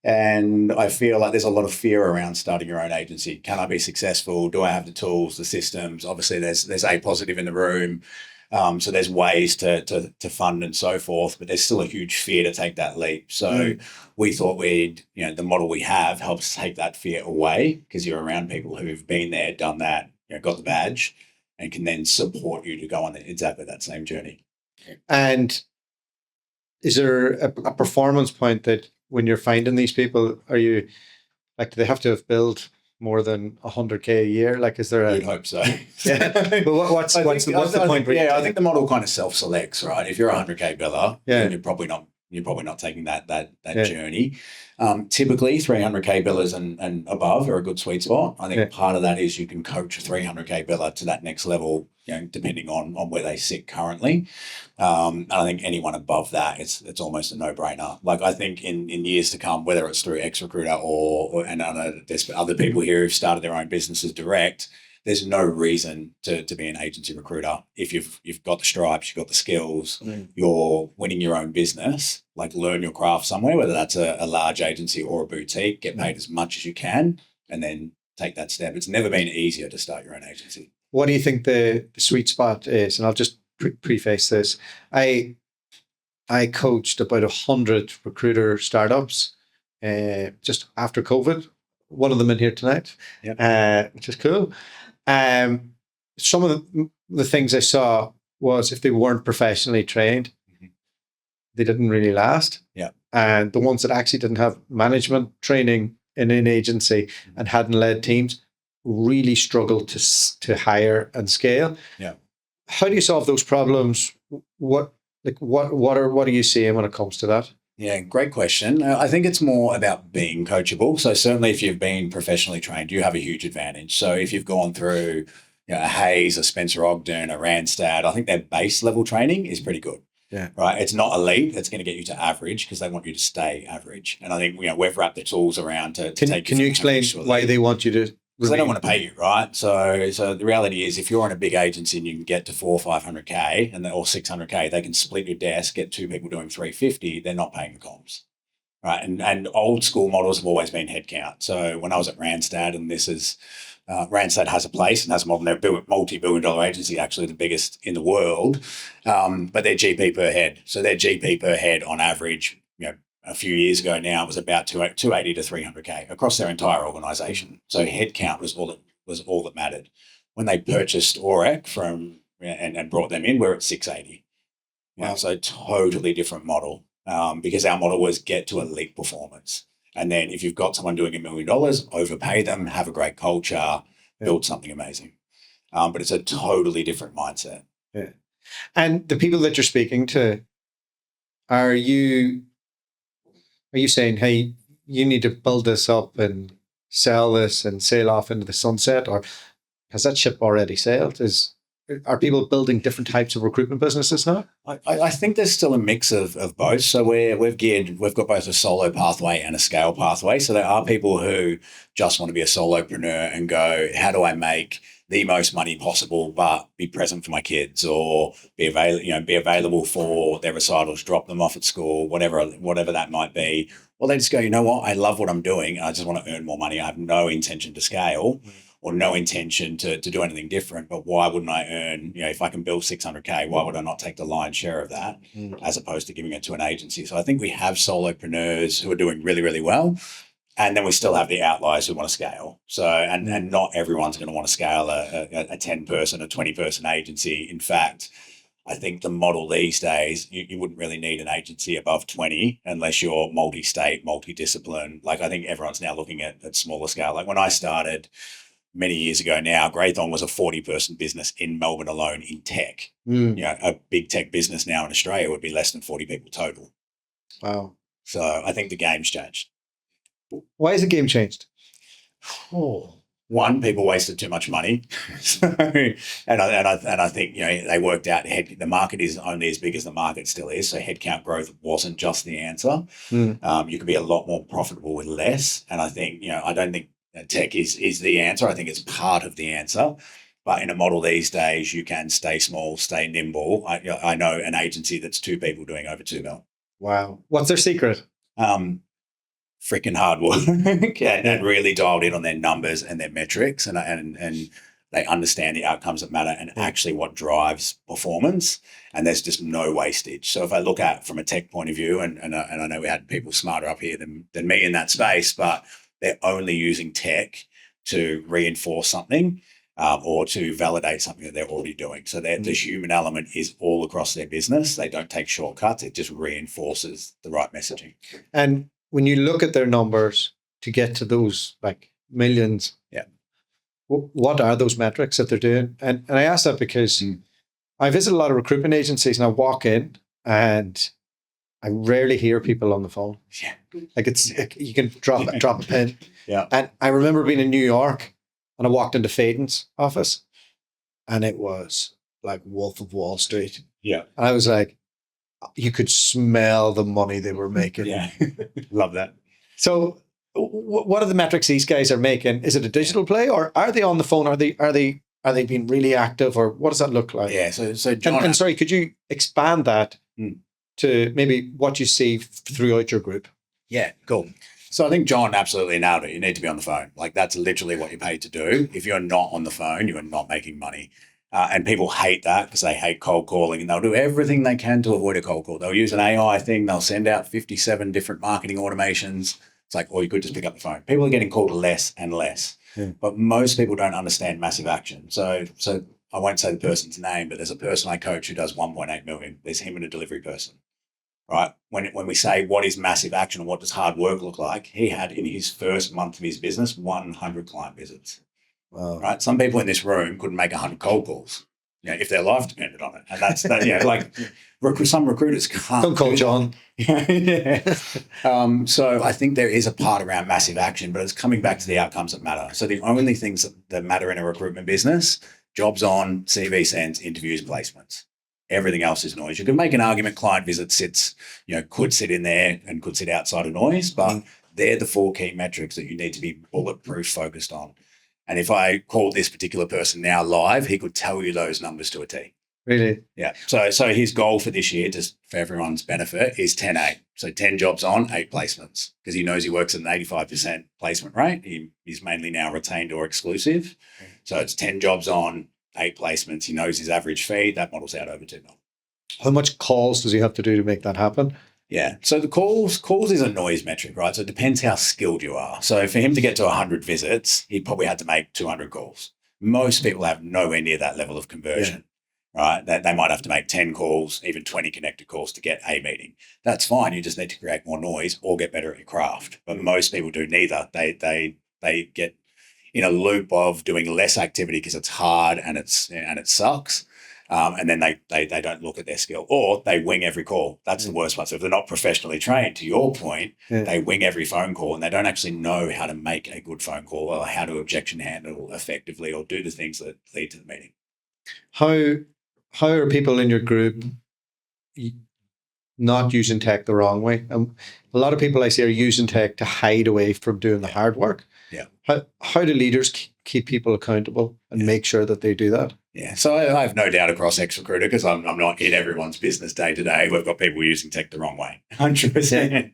And I feel like there's a lot of fear around starting your own agency. Can I be successful? Do I have the tools, the systems? Obviously, there's A positive in the room. So there's ways to fund and so forth, but there's still a huge fear to take that leap. So we thought the model we have helps take that fear away, because you're around people who've been there, done that, got the badge, and can then support you to go on exactly that same journey. And is there a performance point that when you're finding these people, are you like, do they have to have built more than 100K a year? Like, is there You'd hope so. Yeah. But what's the point? I think the model kind of self-selects, right? If you're a 100K biller, then you're probably not taking that journey. Typically 300K billers and above are a good sweet spot. I think part of that is you can coach a 300K biller to that next level, depending on where they sit currently. And I think anyone above that, it's almost a no-brainer. Like, I think in years to come, whether it's through Recruiter or and there's other people here who've started their own businesses direct, there's no reason to be an agency recruiter. If you've got the stripes, you've got the skills, you're winning your own business, like learn your craft somewhere, whether that's a large agency or a boutique, get paid as much as you can, and then take that step. It's never been easier to start your own agency. What do you think the sweet spot is? And I'll just preface this. I coached about 100 recruiter startups just after COVID. One of them in here tonight, which is cool. Some of the things I saw was if they weren't professionally trained, they didn't really last. Yeah. And the ones that actually didn't have management training in an agency and hadn't led teams really struggled to hire and scale. Yeah. How do you solve those problems? What are you seeing when it comes to that? Yeah, great question. I think it's more about being coachable. So certainly if you've been professionally trained, you have a huge advantage. So if you've gone through a Hayes, a Spencer Ogden, a Randstad, I think their base level training is pretty good. Yeah. Right. It's not elite. It's going to get you to average because they want you to stay average. And I think we've wrapped the tools around to take. Can you explain why they want you to? Because they don't want to pay you, right? So the reality is, if you're in a big agency and you can get to 400 or 500K or 600K, they can split your desk, get two people doing 350. They're not paying the comms, right? And old school models have always been headcount. So when I was at Randstad, and this is Randstad has a place and has a model. They're a multi-billion-dollar agency, actually the biggest in the world, but their GP per head. So their GP per head on average, a few years ago now, was about 280 to 300K across their entire organisation. So headcount was all that mattered. When they purchased Orec and brought them in, we're at 680. Wow. So totally different model because our model was get to elite performance. And then if you've got someone doing $1 million, overpay them, have a great culture, build something amazing. But it's a totally different mindset. Yeah. And the people that you're speaking to, are you saying, hey, you need to build this up and sell this and sail off into the sunset? Or has that ship already sailed? Are people building different types of recruitment businesses now? I think there's still a mix of both. So we've got both a solo pathway and a scale pathway. So there are people who just want to be a solopreneur and go, how do I make the most money possible, but be present for my kids, or be available for their recitals, drop them off at school, whatever that might be. Well, they just go, you know what? I love what I'm doing. I just want to earn more money. I have no intention to scale. Or no intention to do anything different, but why wouldn't I earn, if I can build 600K, why would I not take the lion's share of that as opposed to giving it to an agency? So I think we have solopreneurs who are doing really, really well. And then we still have the outliers who want to scale. So, and not everyone's going to want to scale a 10-person, a 20-person agency. In fact, I think the model these days, you wouldn't really need an agency above 20 unless you're multi-state, multi-discipline. Like I think everyone's now looking at smaller scale. Like when I started many years ago now, Graython was a 40-person business in Melbourne alone in tech. A big tech business now in Australia would be less than 40 people total. Wow. So I think the game's changed. Why has the game changed? One, people wasted too much money. and I think, they worked out the market is only as big as the market still is. So headcount growth wasn't just the answer. You could be a lot more profitable with less. And I think, I don't think tech is the answer. I think it's part of the answer. But in a model these days, you can stay small, stay nimble. I know an agency that's 2 people doing over 2 mil. Wow. What's their secret? Freaking hard work and really dialed in on their numbers and their metrics and they understand the outcomes that matter and actually what drives performance. And there's just no wastage. So if I look at from a tech point of view, and I know we had people smarter up here than me in that space, but they're only using tech to reinforce something or to validate something that they're already doing. So the human element is all across their business. They don't take shortcuts. It just reinforces the right messaging. And when you look at their numbers to get to those like millions, what are those metrics that they're doing? And I ask that because I visit a lot of recruitment agencies and I walk in and I rarely hear people on the phone. Yeah. Like you can drop a pin. Yeah. And I remember being in New York and I walked into Faden's office and it was like Wolf of Wall Street. Yeah. And I was like, you could smell the money they were making. Yeah. Love that. So what are the metrics these guys are making? Is it a digital play or are they on the phone? Are they being really active or what does that look like? Yeah. So John, and sorry, could you expand that to maybe what you see throughout your group? Yeah, cool. So I think John absolutely nailed it. You need to be on the phone. Like that's literally what you're paid to do. If you're not on the phone, you are not making money. And people hate that because they hate cold calling, and they'll do everything they can to avoid a cold call. They'll use an AI thing. They'll send out 57 different marketing automations. It's like, or you could just pick up the phone. People are getting called less and less, but most people don't understand massive action. So I won't say the person's name, but there's a person I coach who does 1.8 million. There's him and a delivery person. Right. When we say what is massive action and what does hard work look like, he had in his first month of his business 100 client visits. Wow. Right. Some people in this room couldn't make 100 cold calls, if their life depended on it. And that's that, like some recruiters can't. Don't call John. Yeah. So I think there is a part around massive action, but it's coming back to the outcomes that matter. So the only things that matter in a recruitment business, jobs on, CV sends, interviews, placements. Everything else is noise. You can make an argument client visit sits, could sit in there and could sit outside of noise, but they're the 4 key metrics that you need to be bulletproof focused on. And if I called this particular person now live, he could tell you those numbers to a T. Really? Yeah. So his goal for this year, just for everyone's benefit, is 10-8. So 10 jobs on, 8 placements, because he knows he works at an 85% placement rate. He's mainly now retained or exclusive. So it's 10 jobs on, 8 placements. He knows his average fee. That models out over 2 million. How much calls does he have to do to make that happen? Yeah. So the calls is a noise metric, right? So it depends how skilled you are. So for him to get to 100 visits, he probably had to make 200 calls. Most people have nowhere near that level of conversion, right? They might have to make 10 calls, even 20 connected calls to get a meeting. That's fine. You just need to create more noise or get better at your craft. But most people do neither. They get in a loop of doing less activity because it's hard and it sucks. And then they don't look at their skill, or they wing every call. That's the worst part. So if they're not professionally trained, to your point, they wing every phone call and they don't actually know how to make a good phone call or how to objection handle effectively or do the things that lead to the meeting. How are people in your group not using tech the wrong way? A lot of people I see are using tech to hide away from doing the hard work. Yeah. How do leaders keep people accountable and make sure that they do that? Yeah. So I have no doubt across Ex-Recruiter, because I'm not in everyone's business day to day. We've got people using tech the wrong way, 100%.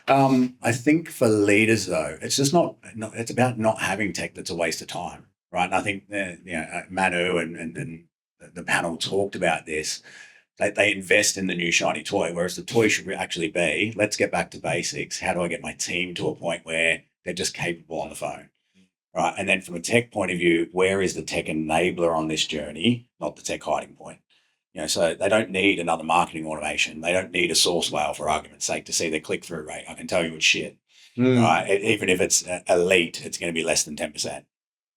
I think for leaders though, it's just not it's about not having tech that's a waste of time, right? And I think Manu and the panel talked about this. They invest in the new shiny toy, whereas the toy should actually be, let's get back to basics. How do I get my team to a point where they're just capable on the phone, right? And then from a tech point of view, where is the tech enabler on this journey, not the tech hiding point? So they don't need another marketing automation. They don't need a source whale, for argument's sake, to see their click-through rate. I can tell you it's shit, right? Even if it's elite, it's going to be less than 10%,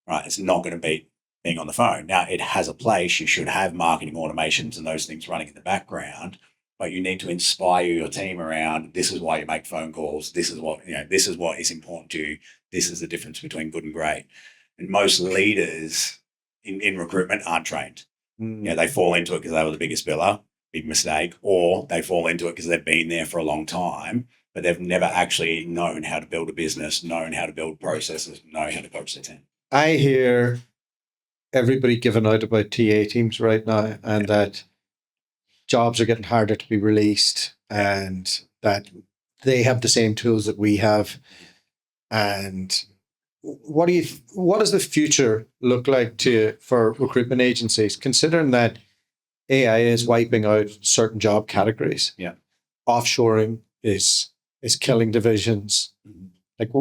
right? It's not going to beat being on the phone. Now, it has a place. You should have marketing automations and those things running in the background, but you need to inspire your team around, this is why you make phone calls. This is what, this is what is important to you. This is the difference between good and great. And most leaders in recruitment aren't trained. They fall into it because they were the biggest biller, big mistake, or they fall into it because they've been there for a long time, but they've never actually known how to build a business, known how to build processes, know how to coach their team. I hear everybody giving out about TA teams right now, and that jobs are getting harder to be released, and that they have the same tools that we have. And what does the future look like for recruitment agencies, considering that AI is wiping out certain job categories? Yeah, offshoring is killing divisions. Like,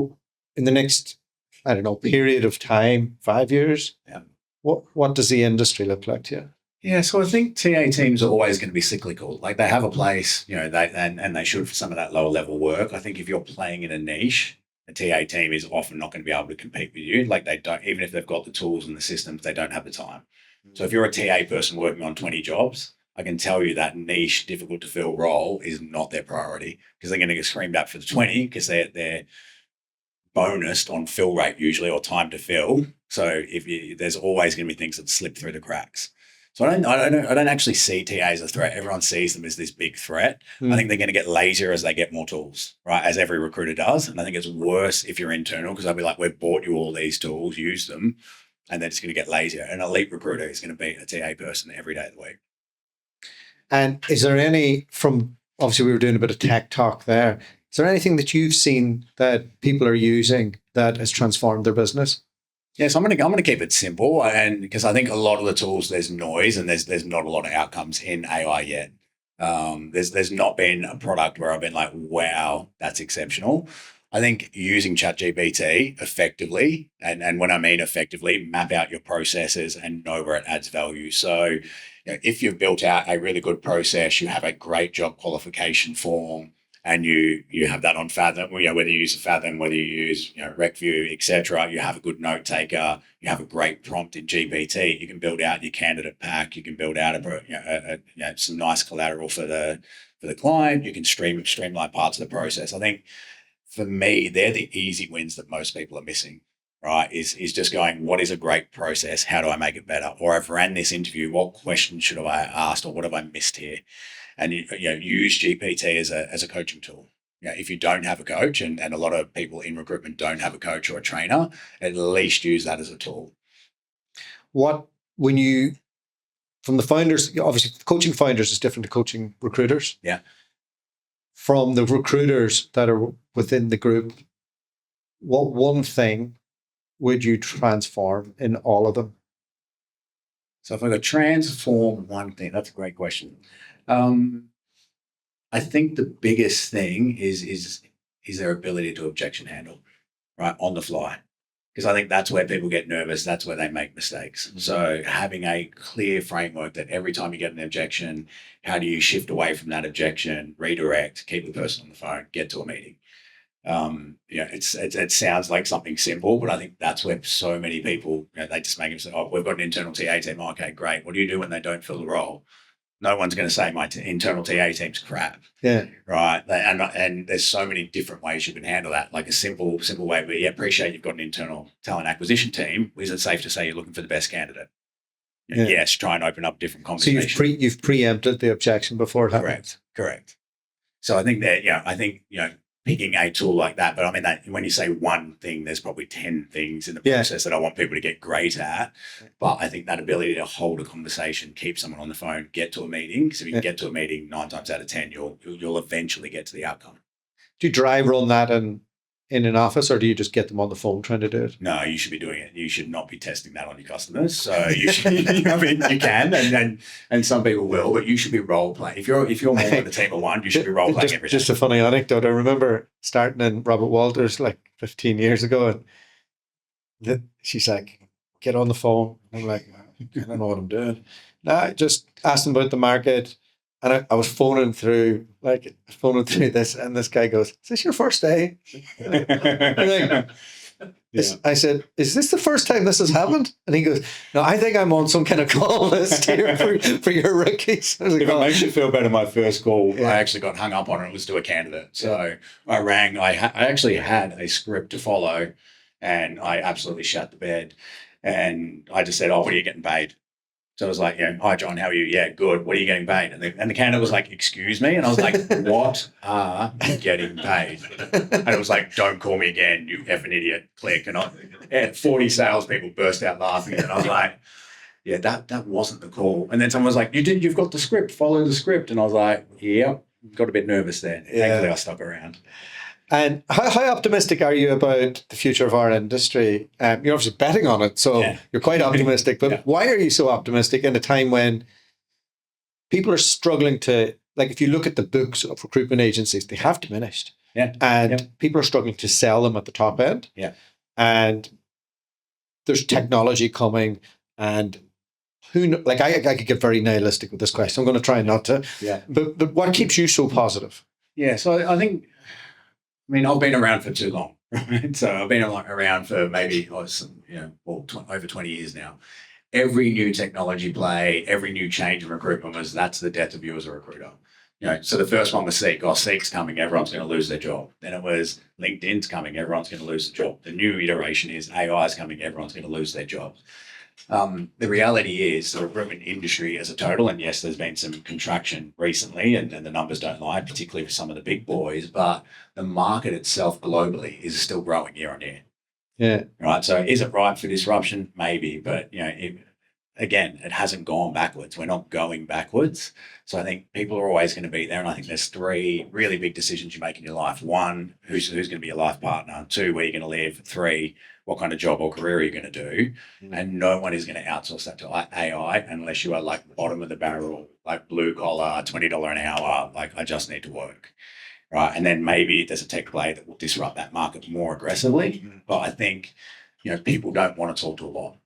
in the next, I don't know, period of time, 5 years. Yeah. What does the industry look like to you? Yeah, so I think TA teams are always going to be cyclical. Like, they have a place, they should for some of that lower level work. I think if you're playing in a niche, a TA team is often not going to be able to compete with you. Like, they don't, even if they've got the tools and the systems, they don't have the time. So if you're a TA person working on 20 jobs, I can tell you that niche, difficult to fill role is not their priority, because they're going to get screamed at for the 20 because they're bonused on fill rate usually, or time to fill. So there's always going to be things that slip through the cracks. So I don't actually see TA as a threat. Everyone sees them as this big threat. I think they're going to get lazier as they get more tools, right? As every recruiter does. And I think it's worse if you're internal, because they'll be like, we've bought you all these tools, use them, and then it's going to get lazier. An elite recruiter is going to beat a TA person every day of the week. And is there any, obviously we were doing a bit of tech talk there, Is there anything that you've seen that people are using that has transformed their business? Yes, I'm gonna keep it simple, and because I think a lot of the tools there's noise and there's not a lot of outcomes in AI yet. There's not been a product where I've been like, wow, that's exceptional. I think using ChatGPT effectively, and when I mean effectively, map out your processes and know where it adds value. So, if you've built out a really good process, you have a great job qualification form, and you have that on Fathom, whether you use a Fathom, whether you use RecView, etc. You have a good note taker, you have a great prompt in GPT. You can build out your candidate pack. You can build out some nice collateral for the client. You can streamline parts of the process. I think for me, they're the easy wins that most people are missing. Right, is just going, what is a great process? How do I make it better? Or I've ran this interview. What questions should I asked, or what have I missed here? And use GPT as a coaching tool. If you don't have a coach, and a lot of people in recruitment don't have a coach or a trainer, at least use that as a tool. From the founders, obviously coaching founders is different to coaching recruiters. Yeah. From the recruiters that are within the group, what one thing would you transform in all of them? So if I could transform one thing, that's a great question. I think the biggest thing is their ability to objection handle, right, on the fly. Because I think that's where people get nervous. That's where they make mistakes. Mm-hmm. So having a clear framework that every time you get an objection, how do you shift away from that objection, redirect, keep the person on the phone, get to a meeting. It sounds like something simple, but I think that's where so many people, they just make it say, oh, we've got an internal TA team. Okay, great. What do you do when they don't fill the role? No one's going to say my internal TA team's crap. Yeah. Right. And there's so many different ways you can handle that. Like a simple way, but appreciate you've got an internal talent acquisition team. Is it safe to say you're looking for the best candidate? Yeah. Yes. Try and open up different conversations. So you've preempted the objection before it happens. Correct. So I think that, picking a tool like that, but I mean that when you say one thing, there's probably 10 things in the process that I want people to get great at. But I think that ability to hold a conversation, keep someone on the phone, get to a meeting. So if you can get to a meeting 9 times out of 10, you'll eventually get to the outcome. Do you dry run that in an office, or do you just get them on the phone trying to do it? No, you should be doing it. You should not be testing that on your customers. So you should, you can, and some people will, but you should be role playing. If you're more than a team of one, you should be role playing every day. Just a funny anecdote. I remember starting in Robert Walters like 15 years ago, and she's like, "Get on the phone." I'm like, "I don't know what I'm doing." No, I just asked them about the market. And I was phoning through this, and this guy goes, "Is this your first day?" I said, "Is this the first time this has happened?" And he goes, "No, I think I'm on some kind of call list here for your rookies." I was like, if it makes you feel better, my first call, I actually got hung up on it. It was to a candidate. So I rang. I actually had a script to follow, and I absolutely shut the bed. And I just said, "Oh, what are you getting paid?" So I was like, "Hi, John, how are you?" "Yeah, good. What are you getting paid?" And the candidate was like, "Excuse me?" And I was like, "What are you getting paid?" And it was like, "Don't call me again, you effing idiot." Click. And 40 salespeople burst out laughing. And I was like, yeah, that wasn't the call. And then someone was like, you've got the script, follow the script. And I was like, yep, got a bit nervous there. Thankfully, I stuck around. And how optimistic are you about the future of our industry? You're obviously betting on it, so you're quite optimistic. But why are you so optimistic in a time when people are struggling to, like, if you look at the books of recruitment agencies, they have diminished. Yeah. And people are struggling to sell them at the top end. Yeah. And there's technology coming, and I could get very nihilistic with this question. I'm going to try not to. Yeah. But what keeps you so positive? Yeah. So I think, I've been around for too long, right? So I've been around for maybe, over 20 years now. Every new technology play, every new change in recruitment that's the death of you as a recruiter. So the first one was Seek. Seek's coming, everyone's going to lose their job. Then it was LinkedIn's coming, everyone's going to lose their job. The new iteration is AI's coming, everyone's going to lose their jobs. The reality is the recruitment industry as a total, and yes, there's been some contraction recently, and the numbers don't lie, particularly for some of the big boys, but the market itself globally is still growing year on year. Yeah. Right. So is it ripe for disruption? Maybe, but again, it hasn't gone backwards. We're not going backwards. So I think people are always going to be there. And I think there's 3 really big decisions you make in your life. 1, who's going to be your life partner. 2, where you're going to live. 3, what kind of job or career are you going to do? And no one is going to outsource that to AI unless you are like bottom of the barrel, like blue collar, $20 an hour. Like, I just need to work. Right. And then maybe there's a tech play that will disrupt that market more aggressively. But I think, people don't want to talk to a bot.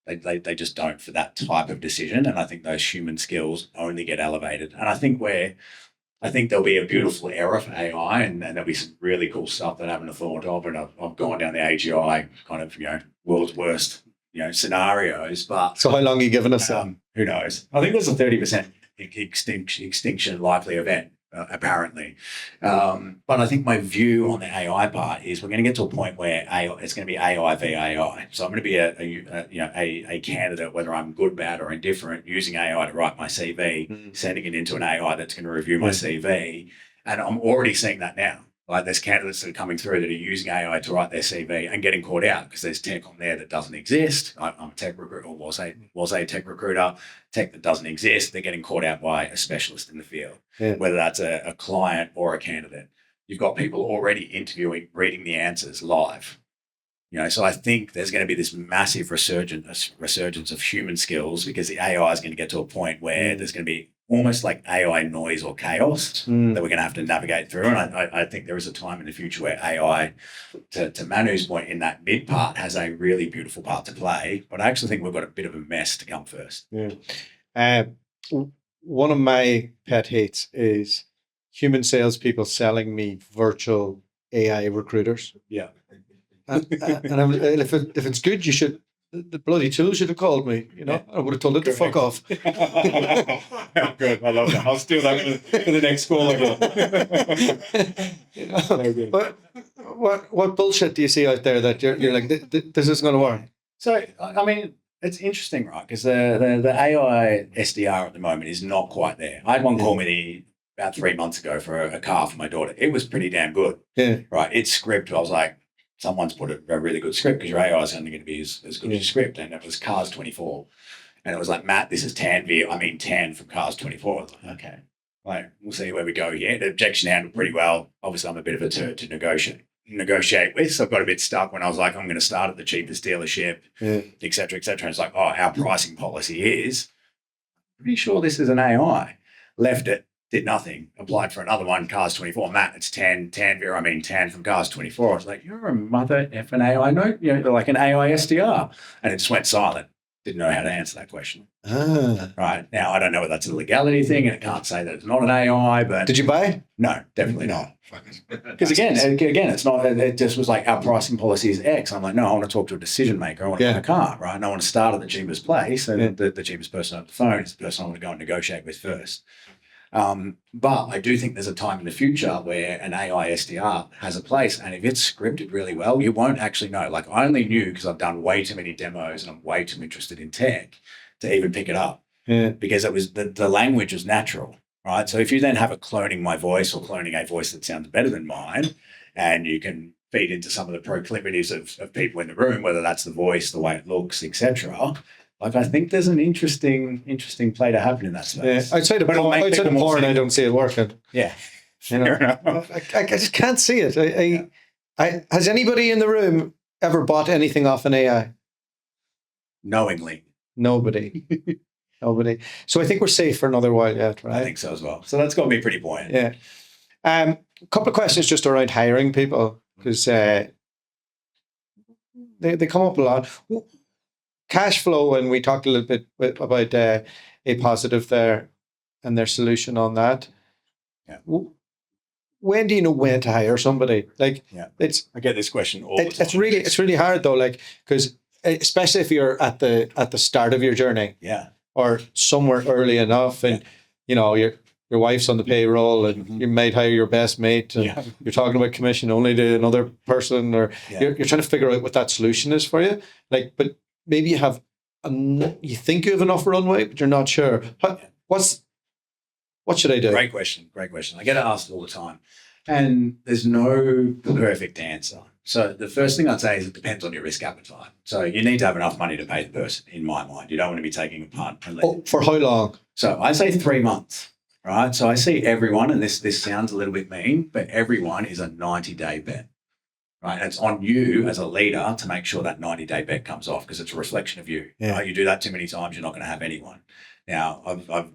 They just don't for that type of decision. And I think those human skills only get elevated. And I think there'll be a beautiful era for AI, and there'll be some really cool stuff that I haven't thought of. And I've gone down the AGI kind of, world's worst, scenarios. But So how long are you giving us? who knows? I think there's a 30% extinction likely event. Apparently. But I think my view on the AI part is we're going to get to a point where it's going to be AI v AI. So I'm going to be a candidate, whether I'm good, bad, or indifferent, using AI to write my CV, sending it into an AI that's going to review my CV. And I'm already seeing that now. Like, there's candidates that are coming through that are using AI to write their CV and getting caught out because there's tech on there that doesn't exist. I'm a tech recruiter, or was a tech recruiter, tech that doesn't exist. They're getting caught out by a specialist in the field, whether that's a client or a candidate. You've got people already interviewing, reading the answers live. So I think there's going to be this massive resurgence of human skills, because the AI is going to get to a point where there's going to be almost like AI noise or chaos that we're going to have to navigate through. And I think there is a time in the future where AI, to Manu's point, in that mid part, has a really beautiful part to play. But I actually think we've got a bit of a mess to come first. One of my pet hates is human salespeople selling me virtual AI recruiters. Yeah. And if it's good, you should. The bloody tool should have called me. I would have told it to fuck off. Good. I love that. I'll steal that for the next call again. But what bullshit do you see out there that you're like, this isn't going to work? So, I mean, it's interesting, right? Because the AI SDR at the moment is not quite there. I had one call me about 3 months ago for a car for my daughter. It was pretty damn good. Yeah. Right. It's script. I was like, someone's put a really good script, because your AI is only going to be as good as your script. And it was Cars 24. And it was like, Matt, this is Tan from Cars 24. I was like, okay, like, we'll see where we go here. The objection handled pretty well. Obviously, I'm a bit of a turd to negotiate with. So I got a bit stuck when I was like, I'm going to start at the cheapest dealership, et cetera, et cetera. And it's like, oh, our pricing policy is, pretty sure this is an AI. Left it. Did nothing. Applied for another one, Cars 24. Matt, it's Tan from Cars 24. I was like, you're a mother effing AI. No, like an AI SDR. And it just went silent. Didn't know how to answer that question. Right. Now, I don't know if that's a legality thing, and it can't say that it's not an AI, but... Did you buy? No, definitely not. Because again, it's not, it just was like, our pricing policy is X. I'm like, no, I want to talk to a decision maker. I want to buy a car, right? And I want to start at the cheapest place, and the cheapest person on the phone is the person I want to go and negotiate with first. But I do think there's a time in the future where an AI SDR has a place, and if it's scripted really well, you won't actually know. Like, I only knew because I've done way too many demos and I'm way too interested in tech to even pick it up, because it was the language was natural, right? So if you then have it cloning my voice or cloning a voice that sounds better than mine, and you can feed into some of the proclivities of people in the room, whether that's the voice, the way it looks, etc. Like, I think there's an interesting play to happen in that space. Outside of porn, I don't see it working. Yeah. I just can't see it. Has anybody in the room ever bought anything off an AI? Knowingly. Nobody. So I think we're safe for another while yet, right? I think so as well. So that's got to be pretty buoyant. Yeah. A couple of questions just around hiring people, because they come up a lot. Cash flow, and we talked a little bit about a positive there and their solution on that. Yeah. When do you know when to hire somebody? Like, I get this question all the time. It's really hard though, like, because especially if you're at the start of your journey, or somewhere early enough, and your wife's on the payroll, and you might hire your best mate, and you're talking about commission only to another person, or you're trying to figure out what that solution is for you. Like, but maybe you think you have enough runway, but you're not sure. What should I do? Great question. I get it asked all the time. And there's no perfect answer. So the first thing I'd say is it depends on your risk appetite. So you need to have enough money to pay the person, in my mind. You don't want to be taking a punt. For how long? So I say 3 months, right? So I see everyone, and this sounds a little bit mean, but everyone is a 90-day bet, right? It's on you as a leader to make sure that 90-day bet comes off because it's a reflection of you. Yeah. Right? You do that too many times, you're not going to have anyone. Now, I've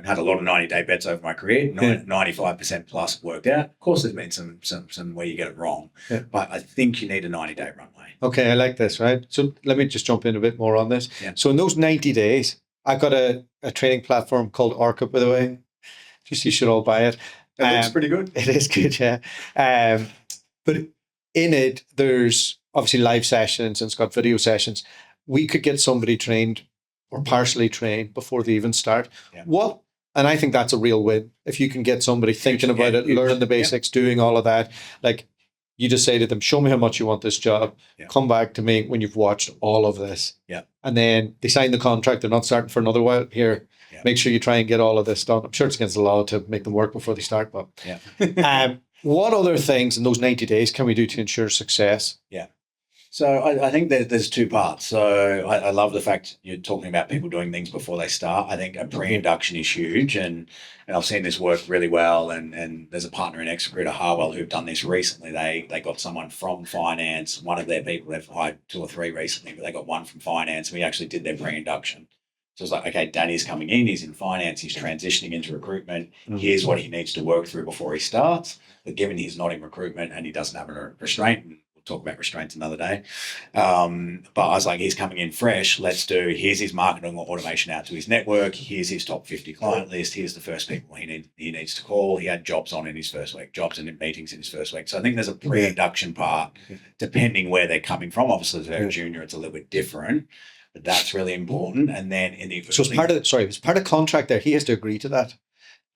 had a lot of 90-day bets over my career. 95% plus worked out. Of course, there's been some where you get it wrong, but I think you need a 90-day runway. Okay, I like this, right? So let me just jump in a bit more on this. Yeah. So in those 90 days, I've got a training platform called Orca, by the way. Just you should all buy it. It looks pretty good. It is good, yeah. But in it, there's obviously live sessions and it's got video sessions. We could get somebody trained or partially trained before they even start. Yeah. And I think that's a real win. If you can get somebody thinking about it, learning the basics, doing all of that, like you just say to them, show me how much you want this job. Yeah. Come back to me when you've watched all of this. Yeah. And then they sign the contract. They're not starting for another while. Here, make sure you try and get all of this done. I'm sure it's against the law to make them work before they start. But what other things in those 90 days can we do to ensure success? Yeah. So I think that there's two parts. So I love the fact you're talking about people doing things before they start. I think a pre-induction is huge, and I've seen this work really well. And there's a partner in Recruiter, Harwell, who've done this recently. They got someone from finance. One of their people, they've hired 2 or 3 recently, but they got one from finance. And we actually did their pre-induction. So it's like, okay, Danny's coming in. He's in finance. He's transitioning into recruitment. Here's what he needs to work through before he starts. But given he's not in recruitment and he doesn't have a restraint, talk about restraints another day. But I was like, he's coming in fresh. Here's his marketing automation out to his network. Here's his top 50 client list. Here's the first people he needs to call. He had jobs on in his first week, jobs and meetings in his first week. So I think there's a pre-induction part, depending where they're coming from. Obviously, if they're junior, it's a little bit different, but that's really important. And then so as part of contract there, he has to agree to that.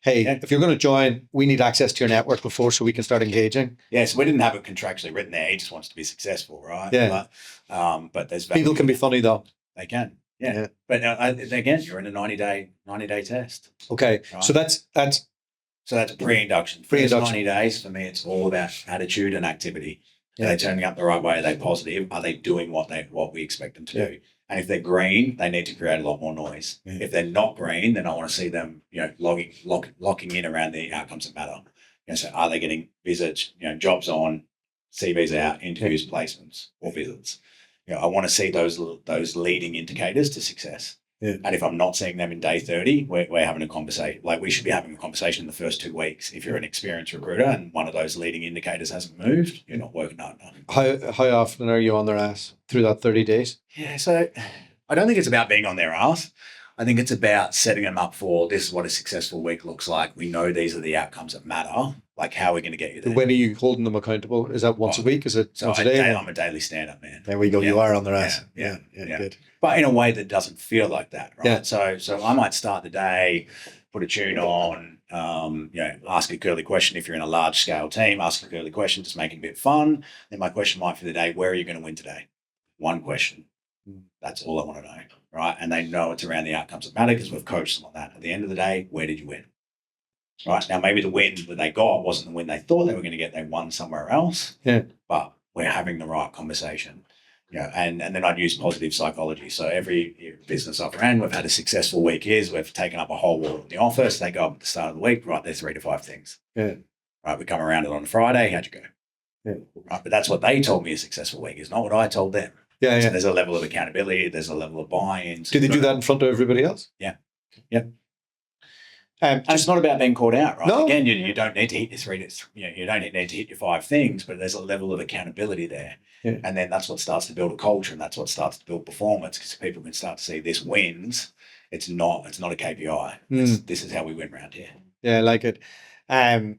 Hey, if you're going to join, we need access to your network before so we can start engaging. Yeah, so we didn't have it contractually written there. He just wants to be successful, right? Yeah. But there's people can be funny though. They can. Yeah. But again, you're in a 90-day test. Okay. Right? So that's pre-induction. First 90 days for me, it's all about attitude and activity. Are they turning up the right way? Are they positive? Are they doing what we expect them to do? And if they're green, they need to create a lot more noise. If they're not green, then I want to see them, locking in around the outcomes that matter. So are they getting visits, jobs on, CVs out, interviews, placements, or visits? I want to see those leading indicators to success. Yeah. And if I'm not seeing them in day 30, we're having a conversation. Like we should be having a conversation in the first 2 weeks. If you're an experienced recruiter and one of those leading indicators hasn't moved, you're not working hard enough. How often are you on their ass through that 30 days? Yeah, so I don't think it's about being on their ass. I think it's about setting them up for this is what a successful week looks like. We know these are the outcomes that matter. Like how are we going to get you there? When are you holding them accountable? Is that once a week? Is it once a day? I'm a daily stand-up man. There we go. You are on their ass. Yeah. Good. But in a way that doesn't feel like that, right? Yeah. So I might start the day, put a tune on, ask a curly question. If you're in a large-scale team, ask a curly question, just make it a bit fun. Then my question might for the day, where are you going to win today? One question. That's all I want to know, right? And they know it's around the outcomes that matter because we've coached them on that. At the end of the day, where did you win? Right. Now, maybe the win that they got wasn't the win they thought they were going to get. They won somewhere else. Yeah. But we're having the right conversation. And then I'd use positive psychology. So every business I've ran, we've had a successful week we've taken up a whole wall in the office. They go up at the start of the week, right, there's 3 to 5 things. Yeah. Right, we come around it on a Friday, how'd you go? Yeah. Right, but that's what they told me a successful week is not what I told them. Yeah, So there's a level of accountability, there's a level of buy-in. Do they do that in front of everybody else? Yeah. Yep. And it's not about being caught out, right? No. Again, you don't need to hit you don't need to hit your 5 things, but there's a level of accountability there. Yeah. And then that's what starts to build a culture and that's what starts to build performance because people can start to see this wins. It's not a KPI. This is how we win around here. Yeah, I like it. And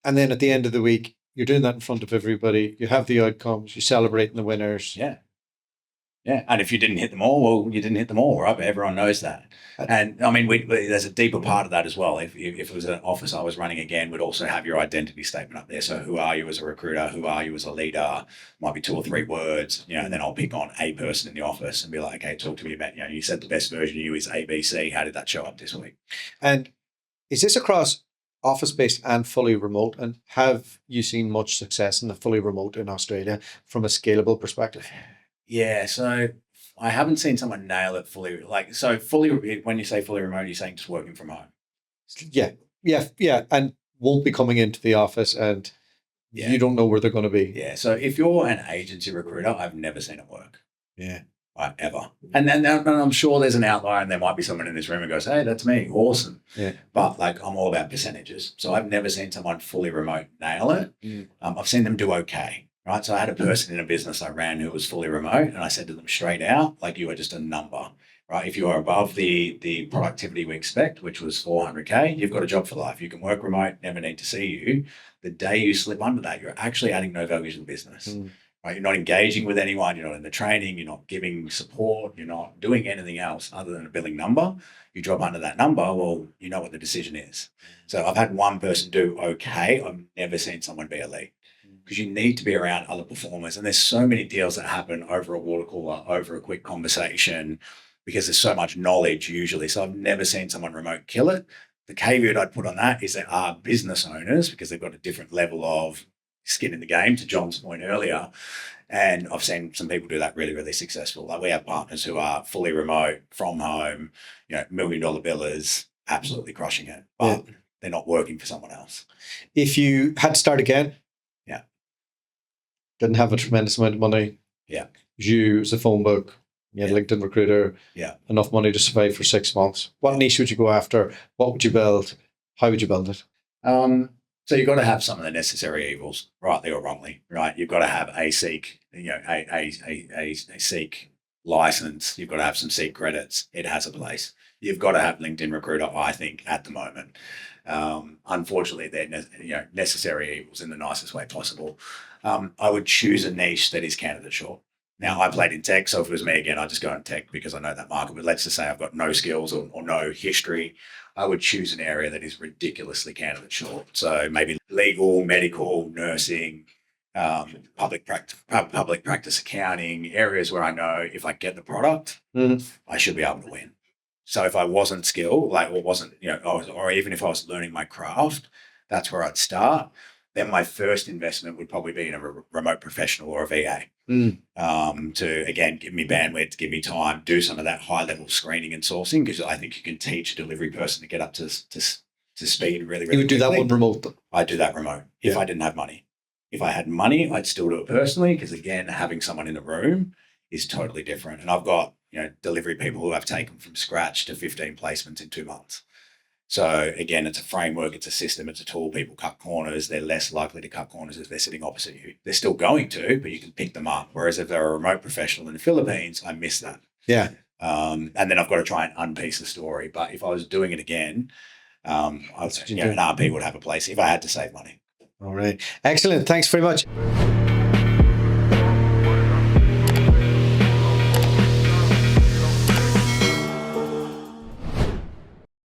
then at the end of the week, you're doing that in front of everybody. You have the outcomes. You're celebrating the winners. Yeah. Yeah. And if you didn't hit them all, well, you didn't hit them all, right? But everyone knows that. And I mean, there's a deeper part of that as well. If it was an office I was running again, we'd also have your identity statement up there. So who are you as a recruiter? Who are you as a leader? Might be 2 or 3 words, and then I'll pick on a person in the office and be like, okay, talk to me about, you said the best version of you is ABC. How did that show up this week? And is this across office-based and fully remote, and have you seen much success in the fully remote in Australia from a scalable perspective? Yeah, so I haven't seen someone nail it fully. Like, so fully, when you say fully remote, you're saying just working from home. Yeah, and won't be coming into the office, and Yeah. you don't know where they're going to be. Yeah, so if you're an agency recruiter, I've never seen it work. Yeah. Right, ever. And I'm sure there's an outlier, and there might be someone in this room who goes, "Hey, that's me, awesome." Yeah. But like, I'm all about percentages, so I've never seen someone fully remote nail it. Mm. I've seen them do okay, right? So I had a person in a business I ran who was fully remote, and I said to them straight out, like, you are just a number, right? If you are above the productivity we expect, which was 400K, you've got a job for life. You can work remote, never need to see you. The day you slip under that, you're actually adding no value to the business. Mm. Right? You're not engaging with anyone. You're not in the training. You're not giving support. You're not doing anything else other than a billing number. You drop under that number, well, you know what the decision is. So I've had one person do okay. I've never seen someone be elite, because you need to be around other performers. And there's so many deals that happen over a water cooler, over a quick conversation, because there's so much knowledge usually. So I've never seen someone remote kill it. The caveat I'd put on that is there are business owners, because they've got a different level of skin in the game, to John's point earlier. And I've seen some people do that really, really successful. Like, we have partners who are fully remote from home, $1 million billers, absolutely crushing it, but they're not working for someone else. If you had to start again, Yeah. didn't have a tremendous amount of money, Yeah. you as a phone book, you had LinkedIn Recruiter, Yeah. enough money to survive for 6 months, what niche would you go after? What would you build? How would you build it? So you've got to have some of the necessary evils, rightly or wrongly, right? You've got to have a Seek, a Seek license. You've got to have some Seek credits. It has a place. You've got to have LinkedIn Recruiter, I think, at the moment. Unfortunately, they're necessary evils in the nicest way possible. I would choose a niche that is candidate short. Now, I played in tech, so if it was me again, I'd just go in tech because I know that market. But let's just say I've got no skills or no history. I would choose an area that is ridiculously candidate short. So maybe legal, medical, nursing, public practice accounting, areas where I know if I get the product, I should be able to win. So if I wasn't skilled, or wasn't, or even if I was learning my craft, that's where I'd start. Then my first investment would probably be in a remote professional or a VA. To, again, give me bandwidth, give me time, do some of that high level screening and sourcing, because I think you can teach a delivery person to get up to speed really, really You would do that quickly. one remote? I'd do that remote if I didn't have money. If I had money, I'd still do it personally, because again, having someone in the room is totally different. And I've got, delivery people who I've taken from scratch to 15 placements in 2 months. So again, it's a framework, it's a system, it's a tool. People cut corners. They're less likely to cut corners if they're sitting opposite you. They're still going to, but you can pick them up. Whereas if they're a remote professional in the Philippines, I miss that. Yeah. And then I've got to try and unpiece the story. But if I was doing it again, an RP would have a place if I had to save money. All right. Excellent. Thanks very much.